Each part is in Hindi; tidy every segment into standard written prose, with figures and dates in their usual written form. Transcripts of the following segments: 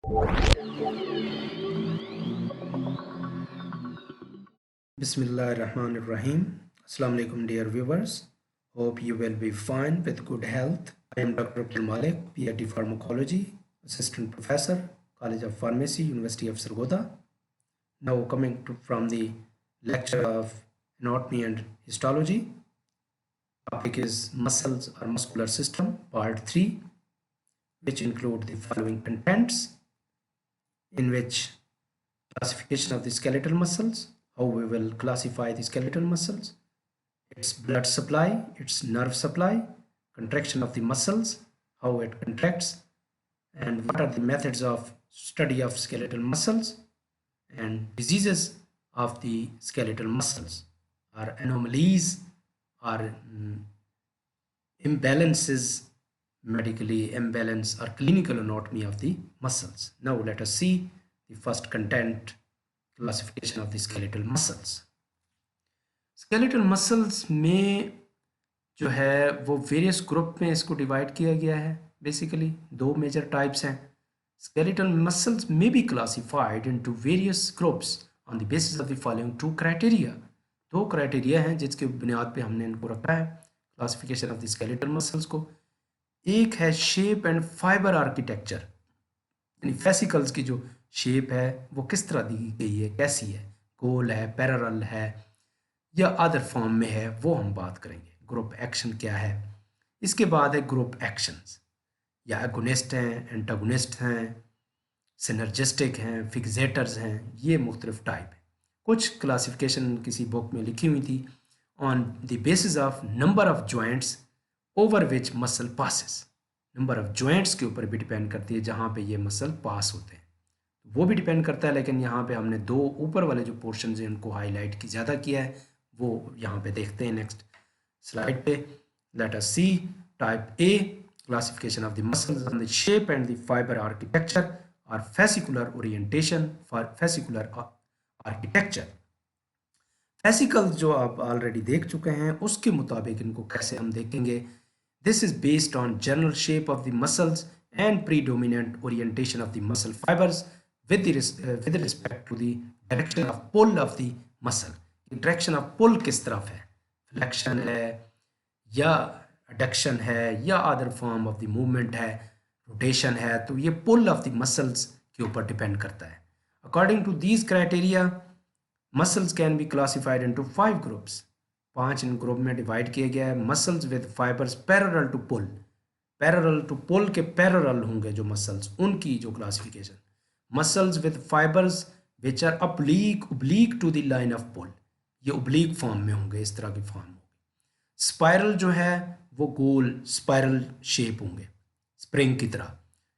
Bismillahirrahmanirrahim. Assalamu alaikum dear viewers. Hope you will be fine with good health. I am Dr. Abdul Malik, PhD Pharmacology, Assistant Professor, College of Pharmacy, University of Sargodha. Now from the lecture of Anatomy and Histology. Topic is Muscles or Muscular System, Part 3, which include the following contents, in which classification of the skeletal muscles, how we will classify the skeletal muscles, its blood supply, its nerve supply, contraction of the muscles, how it contracts, and what are the methods of study of skeletal muscles, and diseases of the skeletal muscles, or anomalies, or imbalances, medically imbalance or clinical anatomy of the muscles. Now let us see the first content, classification of the skeletal muscles. Skeletal muscles में जो है वो वेरियस ग्रुप में इसको डिवाइड किया गया है। बेसिकली दो मेजर टाइप्स हैं। Skeletal muscles may be classified into various groups on the basis of the following two criteria. दो क्राइटेरिया हैं जिसके बुनियाद पे हमने इनको रखा है classification of the skeletal muscles को। एक है शेप एंड फाइबर आर्किटेक्चर, यानी फेसिकल्स की जो शेप है वो किस तरह दी गई है, कैसी है, गोल है, पैरेलल है या अदर फॉर्म में है, वो हम बात करेंगे। ग्रुप एक्शन क्या है। इसके बाद है ग्रुप एक्शंस, या एगोनिस्ट हैं, एंटागोनिस्ट हैं, सिनर्जिस्टिक हैं, फिक्सेटर्स हैं, ये मुख्तलिफ टाइप है। कुछ क्लासिफिकेशन किसी बुक में लिखी हुई थी on the basis of number of joints over which muscle passes. Number of joints के ऊपर भी डिपेंड करती है जहाँ पे ये मसल पास होते हैं, वो भी डिपेंड करता है। लेकिन यहाँ पे हमने दो ऊपर वाले जो पोर्शन हैं उनको हाईलाइट की ज़्यादा किया है, वो यहाँ पे देखते हैं नेक्स्ट स्लाइड पे। Let us see type A, classification of the muscles on the shape and the fibre architecture और fascicular orientation for fascicular architecture. Fascicle जो आप ऑलरेडी देख चुके हैं उसके मुताबिक इनको कैसे हम देखेंगे। This is based on general shape of the muscles and predominant orientation of the muscle fibres with respect to the direction of pull of the muscle। direction of pull किस तरफ है, flexion है या adduction है या other form of the movement है, rotation है, तो ये pull of the muscles के ऊपर डिपेंड करता है। according to these criteria muscles can be classified into 5 groups। 5 in group में डिवाइड किया गया है। muscles with fibers parallel to pull, parallel to pull के parallel होंगे जो muscles, उनकी जो classification. Muscles with fibres which are oblique to the line of pull, ये oblique फॉर्म में होंगे, इस तरह की फॉर्म होगी। स्पाइरल जो है वो गोल स्पाइरल शेप होंगे स्प्रिंग की तरह।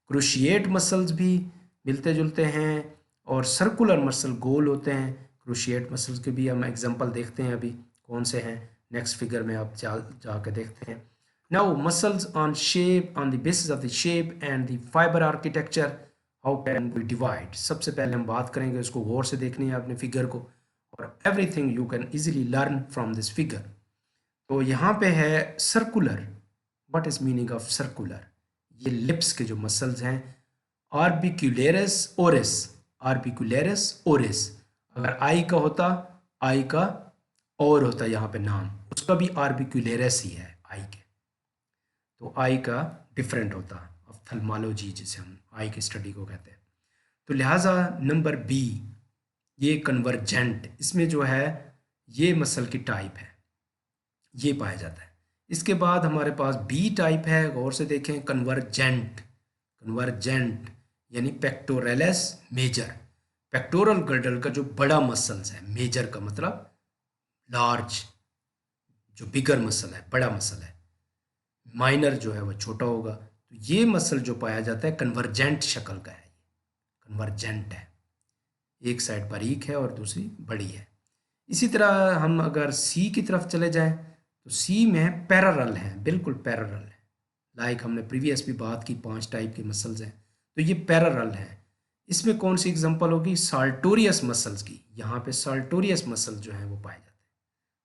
क्रूशिएट मसल्स भी मिलते जुलते हैं और सर्कुलर मसल गोल होते हैं। क्रूशिएट मसल्स के भी हम एग्जांपल देखते हैं अभी कौन से हैं, नेक्स्ट फिगर में आप जाके देखते हैं। Now muscles on shape, on the basis of the shape and the fibre architecture, how can we divide. सबसे पहले हम बात करेंगे, उसको गौर से देखनी है अपने फिगर को, और everything you can easily learn from this figure. तो यहाँ पे है circular. What is meaning of circular? ये लिप्स के जो मसल्स हैं, आर्बिक्यूलेरस ओरिस, आर्बिक्यूलेरस ओरिस। अगर आई का होता, आई का और होता यहाँ पे नाम, उसका भी आर्बिक्यूलेरस ही है आई के, तो आई का डिफरेंट होता, ऑफ्थल्मोलॉजी जिसे हम आई की स्टडी को कहते हैं। तो लिहाजा नंबर बी, ये कन्वर्जेंट, इसमें जो है ये मसल की टाइप है, ये पाया जाता है। इसके बाद हमारे पास बी टाइप है, गौर से देखें, कन्वर्जेंट। कन्वर्जेंट यानी पेक्टोरलिस मेजर, पेक्टोरल गर्डल का जो बड़ा मसल्स है, मेजर का मतलब लार्ज, जो बिगर मसल है, बड़ा मसल है, माइनर जो है वो छोटा होगा। तो ये मसल जो पाया जाता है कन्वर्जेंट शक्ल का है, कन्वर्जेंट है, एक साइड बारीक है और दूसरी बड़ी है। इसी तरह हम अगर सी की तरफ चले जाएं तो सी में पैरेलल है, बिल्कुल पैरेलल है। लाइक हमने प्रीवियस भी बात की, 5 टाइप के मसल्स हैं, तो ये पैरेलल है। इसमें कौन सी एग्जांपल होगी? साल्टोरियस मसल्स की। यहाँ पे साल्टोरियस मसल जो है वो पाए जाते हैं,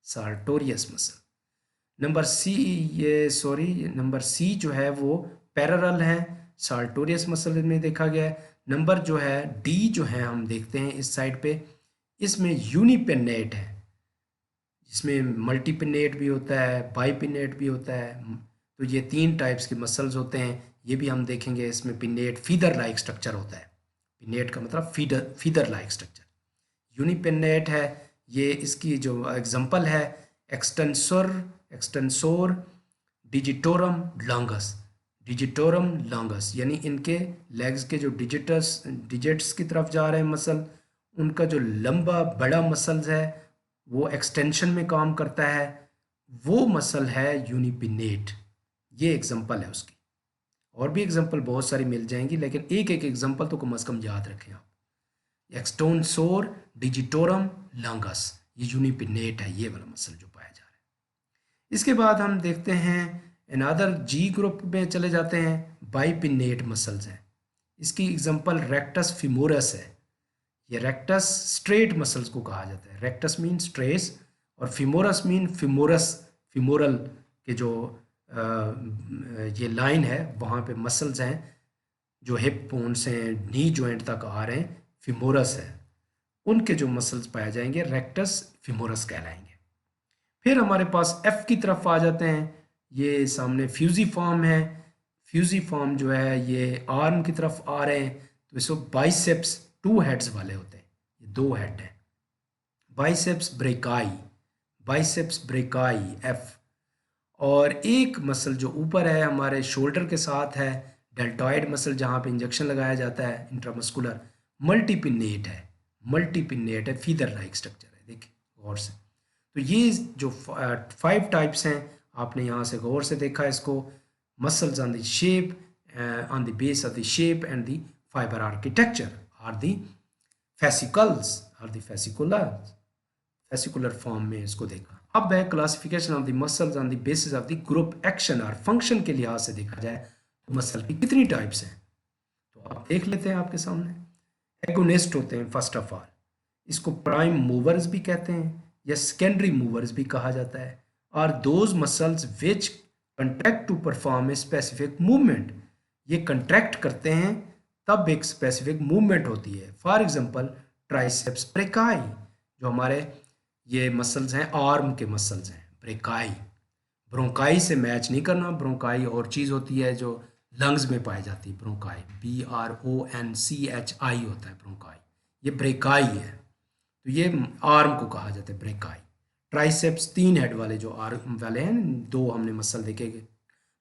साल्टोरियस मसल। नंबर सी जो है वो पैरेलल है, साल्टोरियस मसल में देखा गया है। नंबर जो है डी जो है हम देखते हैं इस साइड पे, इसमें यूनिपिनेट है, जिसमें मल्टीपिनेट भी होता है, बाईपिनेट भी होता है। तो ये 3 टाइप्स के मसल्स होते हैं, ये भी हम देखेंगे। इसमें पिनेट फीदर लाइक स्ट्रक्चर होता है, पिनेट का मतलब फीदर लाइक स्ट्रक्चर। यूनिपिनेट है, ये इसकी जो एग्जांपल है एक्सटेंसोर डिजिटोरम लॉन्गस, डिजिटोरम लॉन्गस, यानी इनके लेग्स के जो डिजिट्स की तरफ जा रहे हैं मसल, उनका जो लंबा बड़ा मसल्स है वो एक्सटेंशन में काम करता है, वो मसल है यूनिपिनेट। ये एग्जांपल है उसकी। और भी एग्जांपल बहुत सारी मिल जाएंगी, लेकिन एक एक एग्जांपल तो कम से कम याद रखें आप। एक्सटेंसोर डिजिटोरम लॉन्गस, ये यूनिपिनेट है, ये वाला मसल जो पाया जा रहा है। इसके बाद हम देखते हैं अनदर जी ग्रुप में चले जाते हैं, बाईपिनेट मसल्स हैं। इसकी एग्जांपल रेक्टस फिमोरस है। ये रेक्टस स्ट्रेट मसल्स को कहा जाता है। रेक्टस मीन स्ट्रेस और फिमोरस मीन फिमोरल के जो ये लाइन है वहाँ पे मसल्स हैं जो हिप बोन से नी जॉइंट तक आ रहे हैं, फिमोरस है, उनके जो मसल्स पाए जाएंगे रेक्टस फिमोरस कहलाएंगे। फिर हमारे पास एफ की तरफ आ जाते हैं, ये सामने फ्यूजिफॉर्म है। फ्यूजिफॉर्म जो है ये आर्म की तरफ आ रहे हैं, तो इसको बाइसेप्स 2 हेड्स वाले होते हैं, ये 2 हेड हैं। Biceps brachii F. और एक मसल जो ऊपर है हमारे शोल्डर के साथ है, डेल्टॉइड मसल, जहाँ पे इंजेक्शन लगाया जाता है इंट्रामस्कुलर, मल्टीपिनेट है, फीदर लाइक स्ट्रक्चर है। देखिए गौर से, तो ये जो 5 टाइप्स हैं आपने यहाँ से गौर से देखा इसको। Muscles on the shape, on the base of the shape and the fibre architecture or the fascicular form में इसको देखा। अब है classification of the muscles on the basis of the group action और फंक्शन के लिहाज से देखा जाए तो मसल की कितनी टाइप्स हैं, तो आप देख लेते हैं आपके सामने। एगोनिस्ट होते हैं फर्स्ट ऑफ ऑल, इसको प्राइम मूवर्स भी कहते हैं या सेकेंडरी मूवर्स भी कहा जाता है। और those muscles which contract to perform a specific movement, ये कंट्रैक्ट करते हैं तब एक स्पेसिफिक मूवमेंट होती है। फॉर एग्जांपल ट्राइसेप्स ब्रेकाई, जो हमारे ये मसल्स हैं आर्म के मसल्स हैं, ब्रेकाई। ब्रोंकाई से मैच नहीं करना, ब्रोंकाई और चीज़ होती है जो लंग्स में पाई जाती है। ब्रोंकाई BRONCHI होता है ब्रोंकाई, ये ब्रेकाई है, तो ये आर्म को कहा जाता है ब्रेकाई। ट्राइसेप्स 3 हेड वाले जो आर्म वाले हैं, 2 हमने मसल देखे,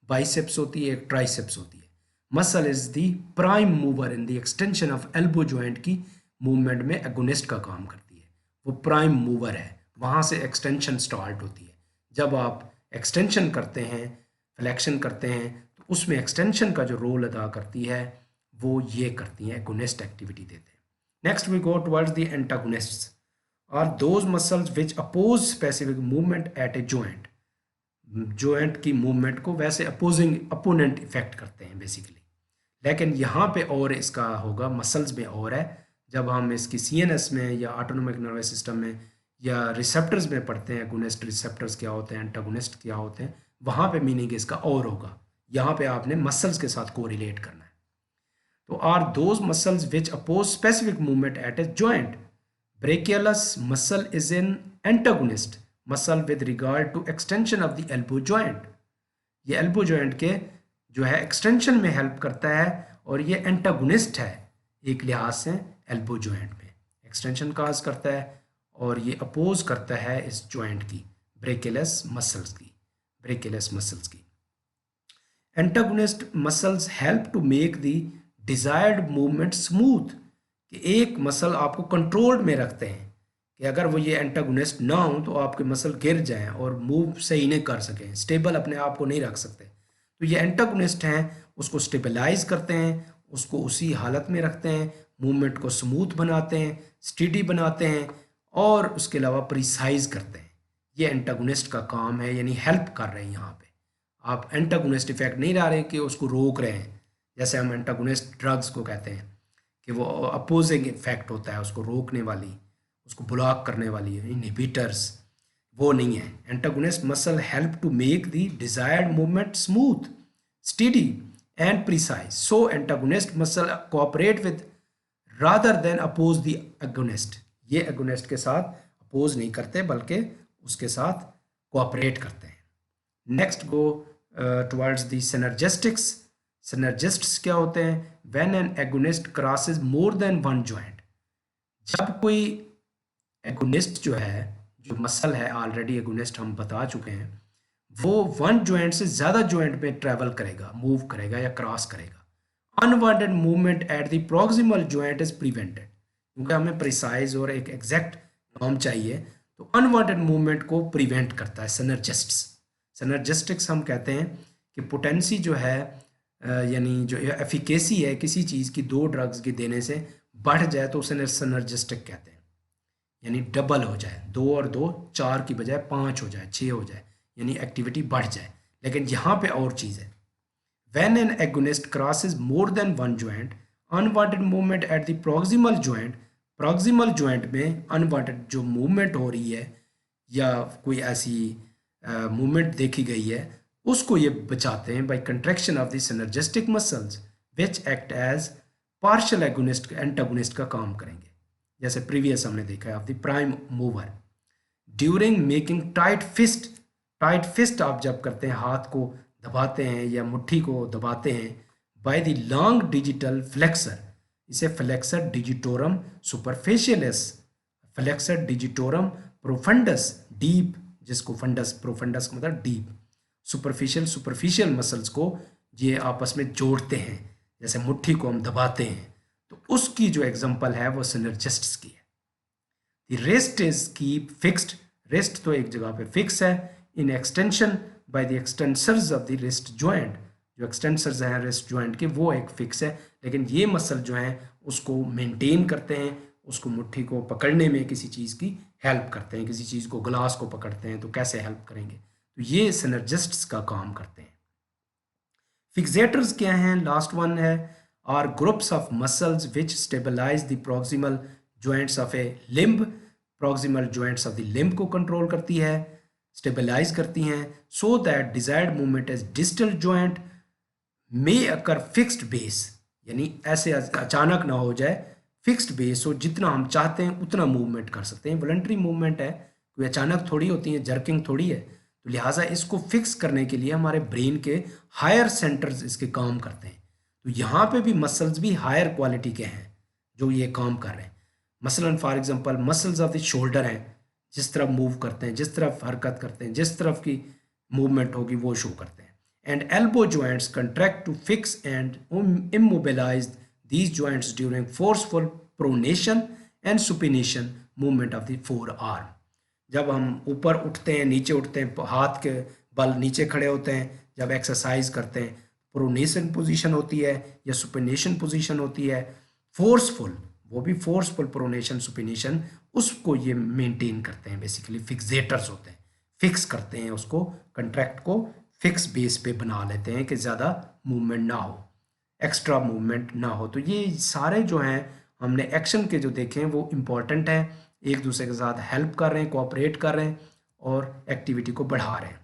बाइसेप्स होती है, एक ट्राइसेप्स होती है। Muscle is the prime mover in the extension of elbow joint की मूवमेंट में एगोनिस्ट का काम करती है, वो प्राइम मूवर है, वहाँ से एक्सटेंशन स्टार्ट होती है। जब आप एक्सटेंशन करते हैं, फ्लेक्शन करते हैं, तो उसमें एक्सटेंशन का जो रोल अदा करती है वो ये करती हैं, एगोनिस्ट एक्टिविटी देते हैं। Next we go towards the antagonists are those muscles which oppose specific movement at a joint. Joint की मूवमेंट को वैसे अपोनेंट इफेक्ट करते हैं बेसिकली, लेकिन यहाँ पे और इसका होगा मसल्स में और है। जब हम इसकी CNS में या ऑटोनोमिक नर्वस सिस्टम में या रिसेप्टर्स में पढ़ते हैं, एगोनिस्ट रिसेप्टर्स क्या होते हैं, एंटागोनिस्ट क्या होते हैं, वहाँ पे मीनिंग इसका और होगा। यहाँ पे आपने मसल्स के साथ कोरिलेट करना है। तो are those muscles which oppose specific movement at a joint. Brachialis muscle is an antagonist muscle with regard to extension of the elbow joint. ये एल्बो जॉइंट के जो है एक्सटेंशन में हेल्प करता है, और ये एंटागोनिस्ट है एक लिहाज से एल्बो जॉइंट में, एक्सटेंशन काज करता है और ये अपोज करता है इस जॉइंट की, ब्रेकियलस मसल्स की। Antagonist muscles help to make the desired movement smooth, कि एक मसल आपको कंट्रोल्ड में रखते हैं कि अगर वो ये एंटागोनिस्ट ना हो तो आपके मसल गिर जाएं और मूव सही नहीं कर सकें, स्टेबल अपने आप को नहीं रख सकते। तो ये एंटागोनिस्ट हैं, उसको स्टेबलाइज करते हैं, उसको उसी हालत में रखते हैं, मूवमेंट को स्मूथ बनाते हैं, स्टेडी बनाते हैं, और उसके अलावा प्रिसाइज करते हैं। ये एंटागोनिस्ट का काम है, यानी हेल्प कर रहे हैं। यहाँ पे आप एंटागोनिस्ट इफेक्ट नहीं ला रहे कि उसको रोक रहे हैं, जैसे हम एंटागोनिस्ट ड्रग्स को कहते हैं कि वो अपोजिंग इफेक्ट होता है, उसको रोकने वाली, उसको ब्लॉक करने वाली, इनहिबिटर्स, वो नहीं है। Antagonist muscle help to make the desired movement smooth, steady and precise. So antagonist muscle cooperate with rather than oppose the agonist. ये एगोनिस्ट के साथ अपोज नहीं करते बल्कि उसके साथ कोऑपरेट करते हैं। Next go towards the synergistics. Synergists क्या होते हैं? When an agonist crosses more than one joint. जब कोई एगोनिस्ट जो है, जो मसल है, ऑलरेडी एगोनिस्ट हम बता चुके हैं, वो वन जॉइंट से ज़्यादा जॉइंट में ट्रैवल करेगा, मूव करेगा या क्रॉस करेगा। Unwanted movement at the proximal joint is prevented. क्योंकि हमें प्रिसाइज और एक एग्जैक्ट नॉर्म चाहिए, तो अनवांटेड मूवमेंट को प्रिवेंट करता है सिनर्जिस्ट्स। सिनर्जिस्टिक्स हम कहते हैं कि पोटेंसी जो है यानी जो एफिकेसी है किसी चीज़ की दो ड्रग्स की देने से बढ़ जाए तो उसे सिनर्जिस्टिक कहते हैं। यानी डबल हो जाए, 2 और 2 4 की बजाय 5 हो जाए, 6 हो जाए, यानी एक्टिविटी बढ़ जाए। लेकिन यहाँ पे और चीज़ है, when an agonist crosses more than one joint, unwanted movement at the proximal joint. Proximal joint में अनवांटेड जो मूवमेंट हो रही है या कोई ऐसी मूवमेंट देखी गई है, उसको ये बचाते हैं by contraction of the synergistic muscles which act as partial agonist, antagonist का काम करेंगे। जैसे प्रीवियस हमने देखा है of the prime mover during making tight fist. Tight fist आप जब करते हैं, हाथ को दबाते हैं या मुट्ठी को दबाते हैं, by the long digital flexor. इसे flexor digitorum superficialis, flexor digitorum profundus, deep, जिसको फंडस, प्रोफंडस का मतलब डीप, सुपरफिशियल, सुपरफिशियल मसल्स को ये आपस में जोड़ते हैं। जैसे मुट्ठी को हम दबाते हैं, तो उसकी जो एग्जांपल है वो सिनर्जिस्ट्स की है। The wrist is keep fixed. Wrist तो एक जगह पे फिक्स है। In extension by the extensors of the wrist joint. जो एक्सटेंसर्स हैं रिस्ट जॉइंट के, वो एक फिक्स है, लेकिन ये मसल जो हैं उसको मेंटेन करते हैं, उसको मुट्ठी को पकड़ने में किसी चीज़ की हेल्प करते हैं। किसी चीज़ को, ग्लास को पकड़ते हैं तो कैसे हेल्प करेंगे, तो ये सिनर्जिस्ट्स का काम करते हैं। फिक्सेटर्स क्या हैं? लास्ट वन है, are groups of muscles which stabilise the proximal joints of a limb. Proximal joints of the limb को कंट्रोल करती है, स्टेबलाइज करती हैं, so that desired movement as distal joint may occur fixed base. यानी ऐसे अचानक ना हो जाए, फिक्स्ड बेस हो, जितना हम चाहते हैं उतना मूवमेंट कर सकते हैं। वॉलंटरी मूवमेंट है, कोई अचानक थोड़ी होती है, जर्किंग थोड़ी है। तो लिहाजा इसको फिक्स करने के लिए हमारे ब्रेन के हायर सेंटर्स इसके काम करते हैं। तो यहाँ पे भी मसल्स भी हायर क्वालिटी के हैं जो ये काम कर रहे हैं। मसलन for example muscles of the shoulder हैं, जिस तरफ मूव करते हैं, जिस तरफ हरकत करते हैं, जिस तरफ की मूवमेंट होगी वो शो करते हैं। And elbow joints contract to fix and immobilize these joints during forceful pronation and supination movement of the forearm। जब हम ऊपर उठते हैं, नीचे उठते हैं, हाथ के बल नीचे खड़े होते हैं, जब एक्सरसाइज करते हैं, प्रोनेशन पोजीशन होती है या सुपिनेशन पोजीशन होती है, फोर्सफुल, वो भी फोर्सफुल प्रोनेशन सुपिनेशन, उसको ये मेंटेन करते हैं। बेसिकली फिक्सेटर्स होते हैं, फिक्स करते हैं उसको, कंट्रैक्ट को फिक्स बेस पे बना लेते हैं कि ज़्यादा मूवमेंट ना हो, एक्स्ट्रा मूवमेंट ना हो। तो ये सारे जो हैं हमने एक्शन के जो देखे हैं वो इम्पॉर्टेंट हैं, एक दूसरे के साथ हेल्प कर रहे हैं, कोऑपरेट कर रहे हैं और एक्टिविटी को बढ़ा रहे हैं।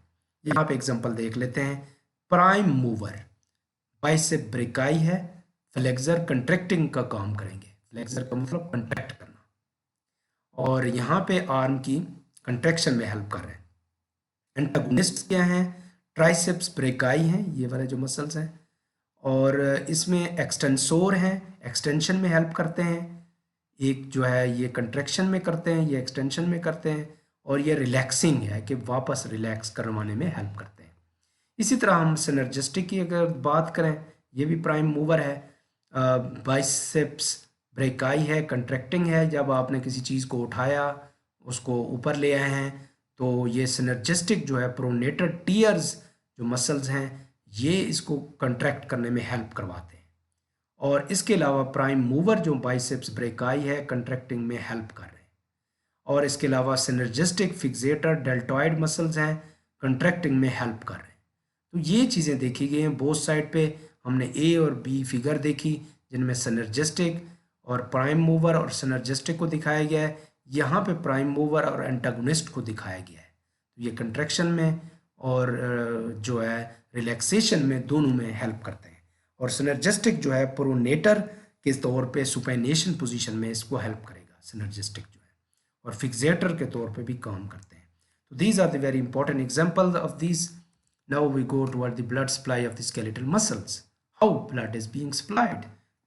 यहाँ पे एग्जांपल देख लेते हैं। प्राइम मूवर बाइसेप ब्रेकाई है, फ्लेक्सर कंट्रैक्टिंग का काम करेंगे। फ्लेक्सर का मतलब कंट्रैक्ट करना, और यहाँ पे आर्म की कंट्रैक्शन में हेल्प कर रहे हैं। एंटागोनिस्ट क्या हैं? ट्राइसेप्स ब्रेकाई हैं, ये वाले जो मसल्स हैं, और इसमें एक्सटेंसोर हैं, एक्सटेंशन में हेल्प करते हैं। एक जो है ये कंट्रैक्शन में करते हैं, ये एक्सटेंशन में करते हैं, और ये रिलैक्सिंग है कि वापस रिलैक्स करवाने में हेल्प करते हैं। इसी तरह हम सिनर्जिस्टिक की अगर बात करें, ये भी प्राइम मूवर है। बाइसेप्स ब्रेकाई है, कंट्रैक्टिंग है, जब आपने किसी चीज़ को उठाया, उसको ऊपर ले आए हैं, तो ये सिनर्जिस्टिक जो है प्रोनेटर टीयर्स जो मसल्स हैं ये इसको कंट्रैक्ट करने में हेल्प करवाते हैं। और इसके अलावा प्राइम मूवर जो बाइसेप्स ब्रेकाई है, कंट्रैक्टिंग में हेल्प कर रहे हैं। और इसके अलावा सिनर्जिस्टिक फिक्सेटर डेल्टॉइड मसल्स हैं, कंट्रैक्टिंग में हेल्प कर रहे हैं। तो ये चीज़ें देखी गई हैं बोथ साइड पे। हमने ए और बी फिगर देखी जिनमें सिनर्जिस्टिक और प्राइम मूवर और सिनर्जिस्टिक को दिखाया गया है। यहाँ पे प्राइम मूवर और एंटागोनिस्ट को दिखाया गया है। तो ये कंट्रैक्शन में और जो है रिलैक्सेशन में, दोनों में हेल्प करते हैं। और सिनर्जिस्टिक जो है प्रोनेटर के तौर पे सुपेनेशन पोजीशन में इसको हेल्प करेगा सिनर्जिस्टिक जो है, और फिक्सेटर के तौर पे भी काम करते हैं. तो these are the very important example of these. Now we go toward the blood supply of the skeletal muscles. How blood is being supplied.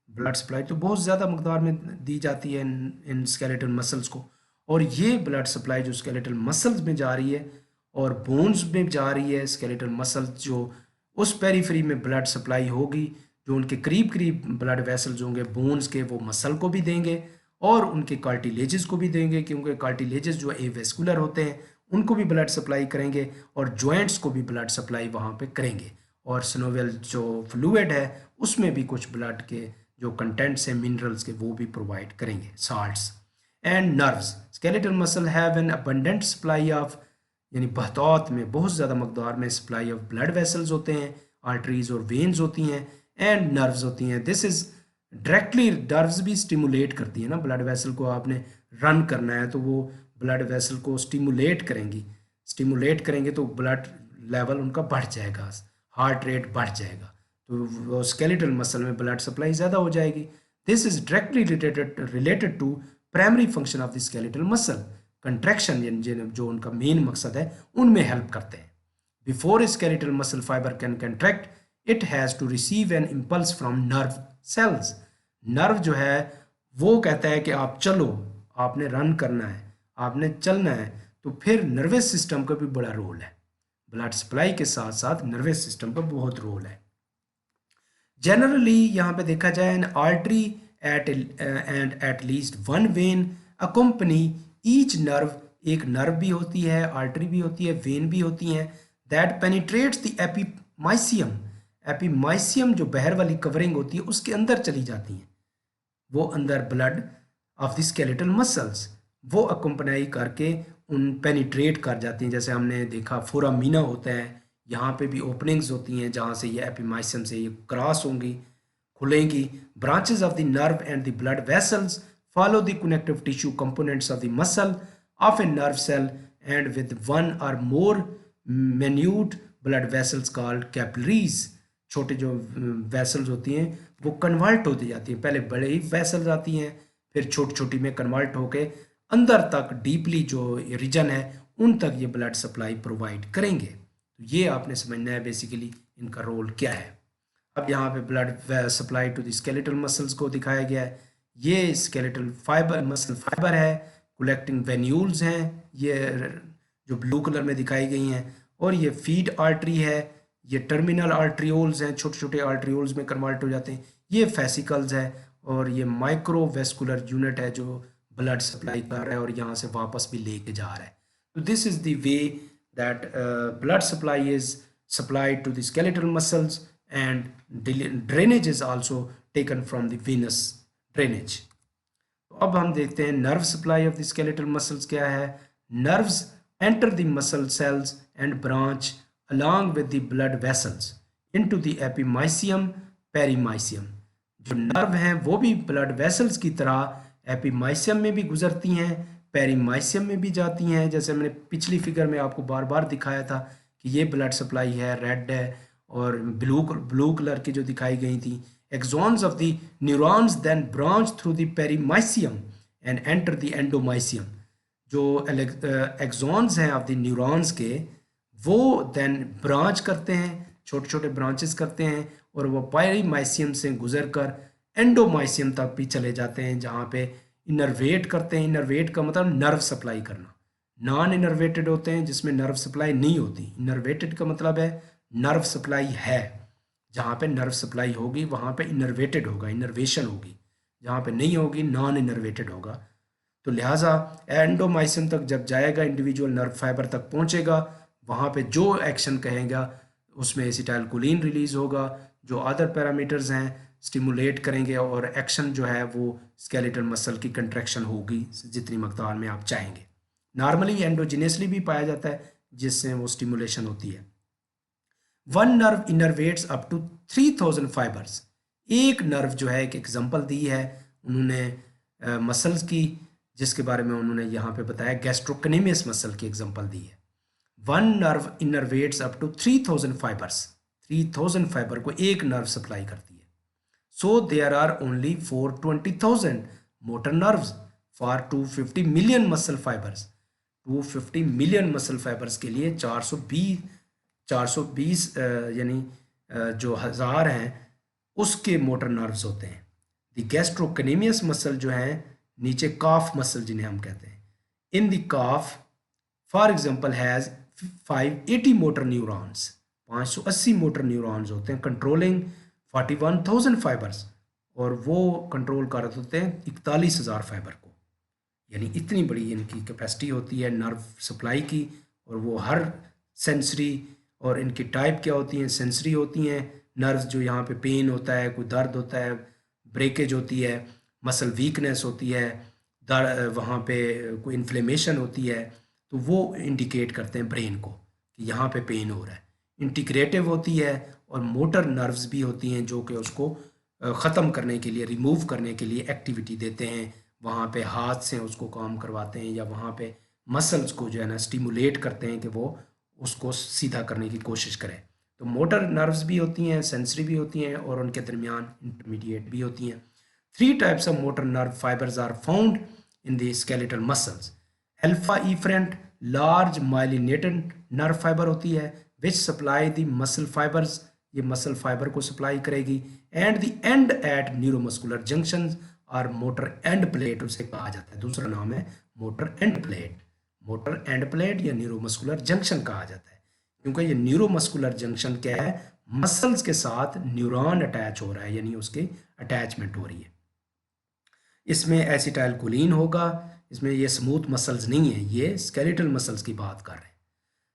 Blood supply तो बहुत ज़्यादा मकदार में दी जाती है इन स्केलेटल मसल्स को, और ये ब्लड सप्लाई जो स्केलेटल मसल्स में जा रही है और बोन्स में जा रही है, स्केलेटल मसल्स जो उस पेरीफ्री में ब्लड सप्लाई होगी, जो उनके करीब करीब ब्लड वेसल्स होंगे बोन्स के, वो मसल को भी देंगे और उनके कार्टिलेजेस को भी देंगे, क्योंकि कार्टिलेजेस जो एवेस्कुलर होते हैं उनको भी ब्लड सप्लाई करेंगे और जॉइंट्स को भी ब्लड सप्लाई वहाँ पे करेंगे. और सिनोवियल जो फ्लूइड है उसमें भी कुछ ब्लड के जो कंटेंट्स हैं मिनरल्स के वो भी प्रोवाइड करेंगे, salts. And nerves. Skeletal muscle have an abundant supply of, यानी बहतौत में बहुत ज़्यादा मकदार में सप्लाई ऑफ ब्लड वेसल्स होते हैं, आर्टरीज और वेन्स होती हैं, एंड नर्व्स होती हैं. दिस इज़ डायरेक्टली, नर्व्स भी स्टिमुलेट करती है ना, ब्लड वेसल को आपने रन करना है तो वो ब्लड वेसल को स्टिमुलेट करेंगे तो ब्लड लेवल उनका बढ़ जाएगा, हार्ट रेट बढ़ जाएगा, तो वो स्केलेटल मसल में ब्लड सप्लाई ज़्यादा हो जाएगी. This is directly related to primary function of the skeletal muscle. Contraction जो उनका मेन मकसद है उनमें हेल्प करते हैं. Before skeletal muscle fibre can contract it has to receive an impulse from nerve cells. Nerve जो है वो कहता है कि आप चलो, आपने रन करना है, आपने चलना है, तो फिर नर्वस सिस्टम का भी बड़ा रोल है. ब्लड सप्लाई के साथ साथ नर्वस सिस्टम का बहुत रोल है. जनरली यहाँ पे देखा जाए N artery and at least one when accompany each nerve. एक नर्व भी होती है, आर्टरी भी होती है, वेन भी होती हैं, that penetrates the epimysium. Epimysium जो बहर वाली कवरिंग होती है उसके अंदर चली जाती हैं, वो अंदर blood of the skeletal muscles वो अकम्पनाई करके उन पेनिट्रेट कर जाती हैं. जैसे हमने देखा फोरामीना होता है, यहाँ पे भी ओपनिंग्स होती हैं जहाँ से ये एपीमाइसियम से ये क्रॉस होंगी, खुलेंगी. Branches of the nerve and the blood vessels follow the connective tissue components of the muscle of a nerve cell and with one or more minute blood vessels called capillaries. छोटे जो वेसल्स होती हैं वो कन्वर्ट होती जाती हैं, पहले बड़े ही वेसल्स आती हैं, फिर छोटी छोटी में कन्वर्ट होके अंदर तक डीपली जो रीजन है उन तक ये ब्लड सप्लाई प्रोवाइड करेंगे. तो ये आपने समझना है बेसिकली इनका रोल क्या है. अब यहाँ पे blood supply to the skeletal muscles को दिखाया गया है. ये स्केलेटल फाइबर मसल फाइबर है, कलेक्टिंग वेन्यूल्स हैं ये जो ब्लू कलर में दिखाई गई हैं, और ये फीड आर्टरी है, ये टर्मिनल आर्ट्रियोल्स हैं, छोटे छोटे आर्ट्रियोल्स में कन्वर्ट हो जाते हैं, ये फेसिकल्स है, और ये माइक्रोवेस्कुलर यूनिट है जो ब्लड सप्लाई कर रहा है और यहाँ से वापस भी लेके जा रहा है. तो this is the way that blood supply is supplied to the skeletal muscles and drainage is also taken from the venous drainage. तो अब हम देखते हैं nerve supply of the skeletal muscles क्या है. Nerves enter the muscle cells and branch along with the blood vessels into the epimysium perimysium. जो नर्व हैं वो भी ब्लड वेसल्स की तरह एपीमाइसियम में भी गुजरती हैं, पेरीमाइसियम में भी जाती हैं. जैसे मैंने पिछली फिगर में आपको बार बार दिखाया था कि ये ब्लड सप्लाई है, रेड है, और ब्लू कलर की जो दिखाई गई थी. Axons of the neurons then branch through the perimysium and enter the endomysium. जो एक्सॉन्स हैं ऑफ द न्यूरॉन्स के वो देन ब्रांच करते हैं, छोटे छोटे ब्रांचेस करते हैं, और वो पेरीमाइसियम से गुजर कर एंडोमाइसियम तक भी चले जाते हैं जहाँ पे इनर्वेट करते हैं. इनर्वेट का मतलब नर्व सप्लाई करना. नॉन इनर्वेटेड होते हैं जिसमें नर्व सप्लाई नहीं होती. इनर्वेटेड का मतलब है नर्व सप्लाई है, जहाँ पे नर्व सप्लाई होगी वहाँ पे इनर्वेटेड होगा, इनर्वेशन होगी. जहाँ पे नहीं होगी नॉन इनर्वेटेड होगा. तो लिहाजा एंडोमाइसियम तक जब जाएगा, इंडिविजुअल नर्व फाइबर तक पहुँचेगा, वहाँ पे जो एक्शन कहेगा उसमें एसिटाइलकोलिन रिलीज होगा, जो अदर पैरामीटर्स हैं स्टिमुलेट करेंगे, और एक्शन जो है वो स्केलेटल मसल की कंट्रैक्शन होगी जितनी मकदार में आप चाहेंगे. नॉर्मली एंडोजिनियसली भी पाया जाता है जिससे वो स्टिमुलेशन होती है. One nerve innervates up to 3000 fibres. एक नर्व जो है, एक एग्जांपल दी है उन्होंने मसल्स की, जिसके बारे में उन्होंने यहाँ पे बताया गैस्ट्रोकनेमियस मसल की एग्जांपल दी है. One nerve innervates up to 3000 fibres. 3000 fibre को एक नर्व सप्लाई करती है. So there are only 420,000 motor nerves for 250 million muscle fibers. 250 million muscle fibres के लिए 420 यानी जो हज़ार हैं उसके मोटर नर्व्स होते हैं। द गैस्ट्रोकनेमियस मसल जो है नीचे काफ मसल जिन्हें हम कहते हैं, in the calf for example has 580 motor neurons, 580 motor neurons होते हैं कंट्रोलिंग 41,000 फाइबर्स, और वो कंट्रोल कर रहे होते हैं 41,000 फाइबर को। यानी इतनी बड़ी इनकी कैपेसिटी होती है नर्व सप्लाई की, और वो हर सेंसरी, और इनकी टाइप क्या होती हैं, सेंसरी होती हैं नर्व्स, जो यहाँ पे पेन होता है, कोई दर्द होता है, ब्रेकेज होती है, मसल वीकनेस होती है, वहाँ पे कोई इन्फ्लेमेशन होती है, तो वो इंडिकेट करते हैं ब्रेन को कि यहाँ पे पेन हो रहा है। इंटीग्रेटिव होती है, और मोटर नर्व्स भी होती हैं जो कि उसको ख़त्म करने के लिए, रिमूव करने के लिए एक्टिविटी देते हैं। वहाँ पे हाथ से उसको काम करवाते हैं, या वहाँ पे मसल्स को जो है ना स्टिमुलेट करते हैं कि वो उसको सीधा करने की कोशिश करें। तो मोटर नर्व्स भी होती हैं, सेंसरी भी होती हैं, और उनके दरमियान इंटरमीडिएट भी होती हैं। 3 types of motor nerve fibres are found in the skeletal muscles. Alpha efferent large myelinated nerve fibre होती है which supply the muscle fibres, ये मसल फाइबर को सप्लाई करेगी। And the end at neuromuscular junction or motor end plate उसे कहा जाता है, दूसरा नाम है motor end plate. Motor end plate या न्यूरोमस्कुलर जंक्शन कहा जाता है क्योंकि ये न्यूरोमस्कुलर जंक्शन क्या है, मसल्स के साथ न्यूरॉन अटैच हो रहा है, यानी उसकी अटैचमेंट हो रही है। इसमें एसिटाइलकोलिन होगा, इसमें ये स्मूथ मसल्स नहीं है, ये स्केलेटल मसल्स की बात कर रहे हैं।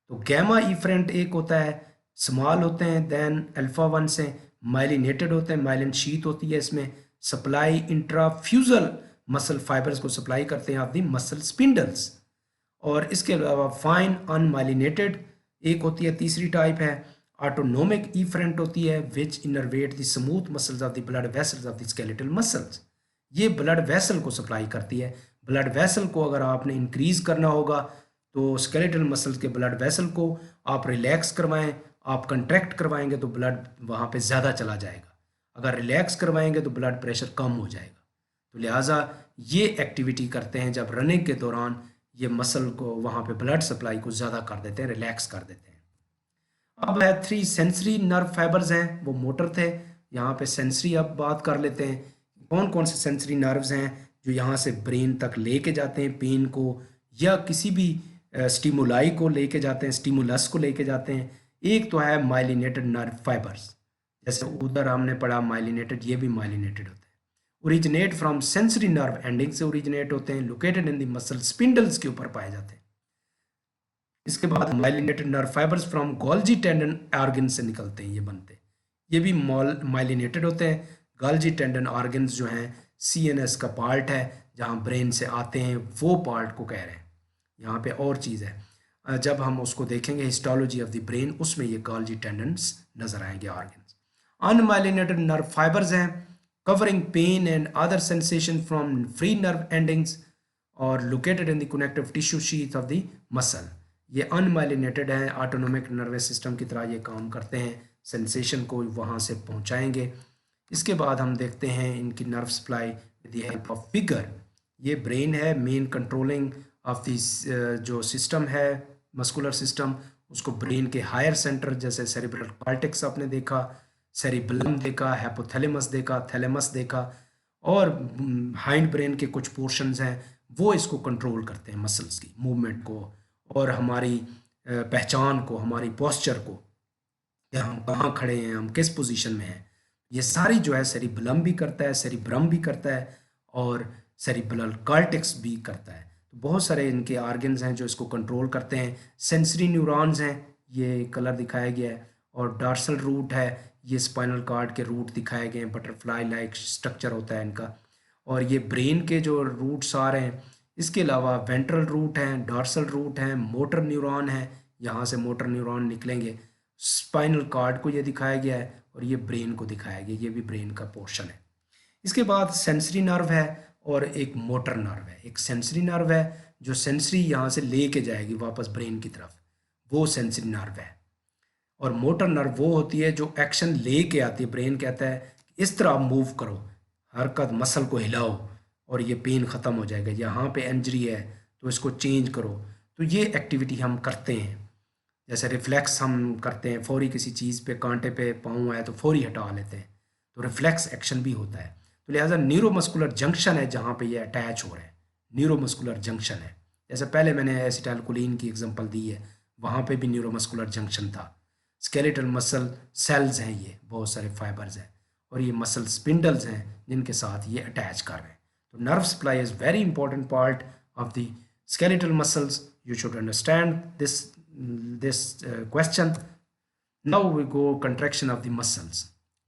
तो गैमा इफरेंट एक होता है, स्मॉल होते हैं, देन अल्फा 1 से माइलिनेटेड होते हैं, माइलिन शीथ होती है, इसमें सप्लाई इंट्राफ्यूजल मसल फाइबर्स को सप्लाई करते हैं ऑफ द मसल स्पिंडल्स। और इसके अलावा फाइन अनमाइलिनेटेड एक होती है, तीसरी टाइप है ऑटोनोमिक इफरेंट होती है which innervate the smooth muscles of the blood vessels of the skeletal muscles. ये ब्लड वेसल को सप्लाई करती है। ब्लड वेसल को अगर आपने इंक्रीज करना होगा तो स्केलेटल मसल्स के ब्लड वेसल को आप रिलैक्स करवाएं, आप कंट्रैक्ट करवाएंगे तो ब्लड वहाँ पे ज़्यादा चला जाएगा, अगर रिलैक्स करवाएंगे तो ब्लड प्रेशर कम हो जाएगा। तो लिहाजा ये एक्टिविटी करते हैं जब रनिंग के दौरान, ये मसल को वहाँ पे ब्लड सप्लाई को ज़्यादा कर देते हैं, रिलैक्स कर देते हैं। अब है 3 सेंसरी नर्व फाइबर्स हैं, वो मोटर थे, यहाँ पे सेंसरी अब बात कर लेते हैं। कौन कौन से सेंसरी नर्व्स हैं जो यहाँ से ब्रेन तक लेके जाते हैं पेन को, या किसी भी स्टिमुलाई को लेके जाते हैं, स्टिमुलस को लेके जाते हैं। एक तो है माइलिनेटेड नर्व फाइबर्स, जैसे उधर हमने पढ़ा माइलिनेटेड, ये भी माइलिनेटेड होते हैं। Originate from sensory nerve ending से ओरिजिनेट होते हैं, located in the muscle spindles के ऊपर पाए जाते हैं। इसके बाद myelinated nerve fibres from Golgi tendon organ से निकलते हैं, ये बनते हैं, ये भी माइलिनेटेड होते हैं। गोल्जी टेंडन ऑर्गन्स जो हैं सीएनएस का पार्ट है, जहाँ ब्रेन से आते हैं, वो पार्ट को कह रहे हैं। यहाँ पे और चीज़ है, जब हम उसको देखेंगे हिस्टोलॉजी ऑफ द ब्रेन, उसमें ये गोल्जी टेंडन्स नजर आएंगे ऑर्गन्स। अनमाइलिनेटेड नर्व फाइबर्स हैं covering pain and other sensation from free nerve endings or located in the connective tissue sheath of the muscle। ये अनमाइलिनेटेड हैं, ऑटोनोमिक नर्वस सिस्टम की तरह ये काम करते हैं, सेंसेशन को वहाँ से पहुँचाएंगे। इसके बाद हम देखते हैं इनकी nerve supply with the help of figure. ये ब्रेन है, मेन कंट्रोलिंग ऑफ दिस जो सिस्टम है मस्कुलर सिस्टम, उसको ब्रेन के हायर सेंटर जैसे सेरिब्रल कॉर्टेक्स आपने देखा, सेरिबलम देखा, हैपोथैलेमस देखा, थैलेमस देखा, और हाइंड ब्रेन के कुछ पोर्शंस हैं वो इसको कंट्रोल करते हैं, मसल्स की मूवमेंट को और हमारी पहचान को, हमारी पोस्चर को, कि हम कहाँ खड़े हैं, हम किस पोजीशन में हैं। ये सारी जो है सेरिबलम भी करता है, सेरिब्रम भी करता है, और सेरिब्रल कॉर्टेक्स भी करता है। तो बहुत सारे इनके ऑर्गन्स हैं जो इसको कंट्रोल करते हैं। सेंसरी न्यूरॉन्स हैं, ये कलर दिखाया गया है, और डॉर्सल रूट है, ये स्पाइनल कॉर्ड के रूट दिखाए गए हैं, बटरफ्लाई लाइक स्ट्रक्चर होता है इनका, और ये ब्रेन के जो रूट्स आ रहे हैं। इसके अलावा वेंट्रल रूट हैं, डॉर्सल रूट हैं, मोटर न्यूरॉन है, यहाँ से मोटर न्यूरॉन निकलेंगे। स्पाइनल कॉर्ड को ये दिखाया गया है, और ये ब्रेन को दिखाया गया, ये भी ब्रेन का पोर्शन है। इसके बाद सेंसरी नर्व है और एक मोटर नर्व है। एक सेंसरी नर्व है जो सेंसरी यहाँ से लेके जाएगी वापस ब्रेन की तरफ, वो सेंसरी नर्व है। और मोटर नर्व वो होती है जो एक्शन लेके आती है, ब्रेन कहता है इस तरह आप मूव करो, हरकत मसल को हिलाओ और ये पेन ख़त्म हो जाएगा। यहाँ पे इंजरी है तो इसको चेंज करो। तो ये एक्टिविटी हम करते हैं। जैसे रिफ्लेक्स हम करते हैं, फौरी किसी चीज़ पे कांटे पे पाँव आए तो फौरी हटा लेते हैं, तो रिफ्लेक्स एक्शन भी होता है। तो लिहाजा न्यूरोमस्कुलर जंक्शन है जहाँ पे ये अटैच हो रहा है, न्यूरोमस्कुलर जंक्शन है। जैसे पहले मैंने एसिटाइलकोलिन की एग्जांपल दी है, वहाँ पे भी न्यूरोमस्कुलर जंक्शन था। स्केलेटल मसल सेल्स हैं, ये बहुत सारे फाइबर्स हैं और ये मसल स्पिंडल्स हैं जिनके साथ ये अटैच कर रहे हैं। तो nerve supply is very important part of the skeletal muscles. You should understand this question. Now we go contraction of the muscles.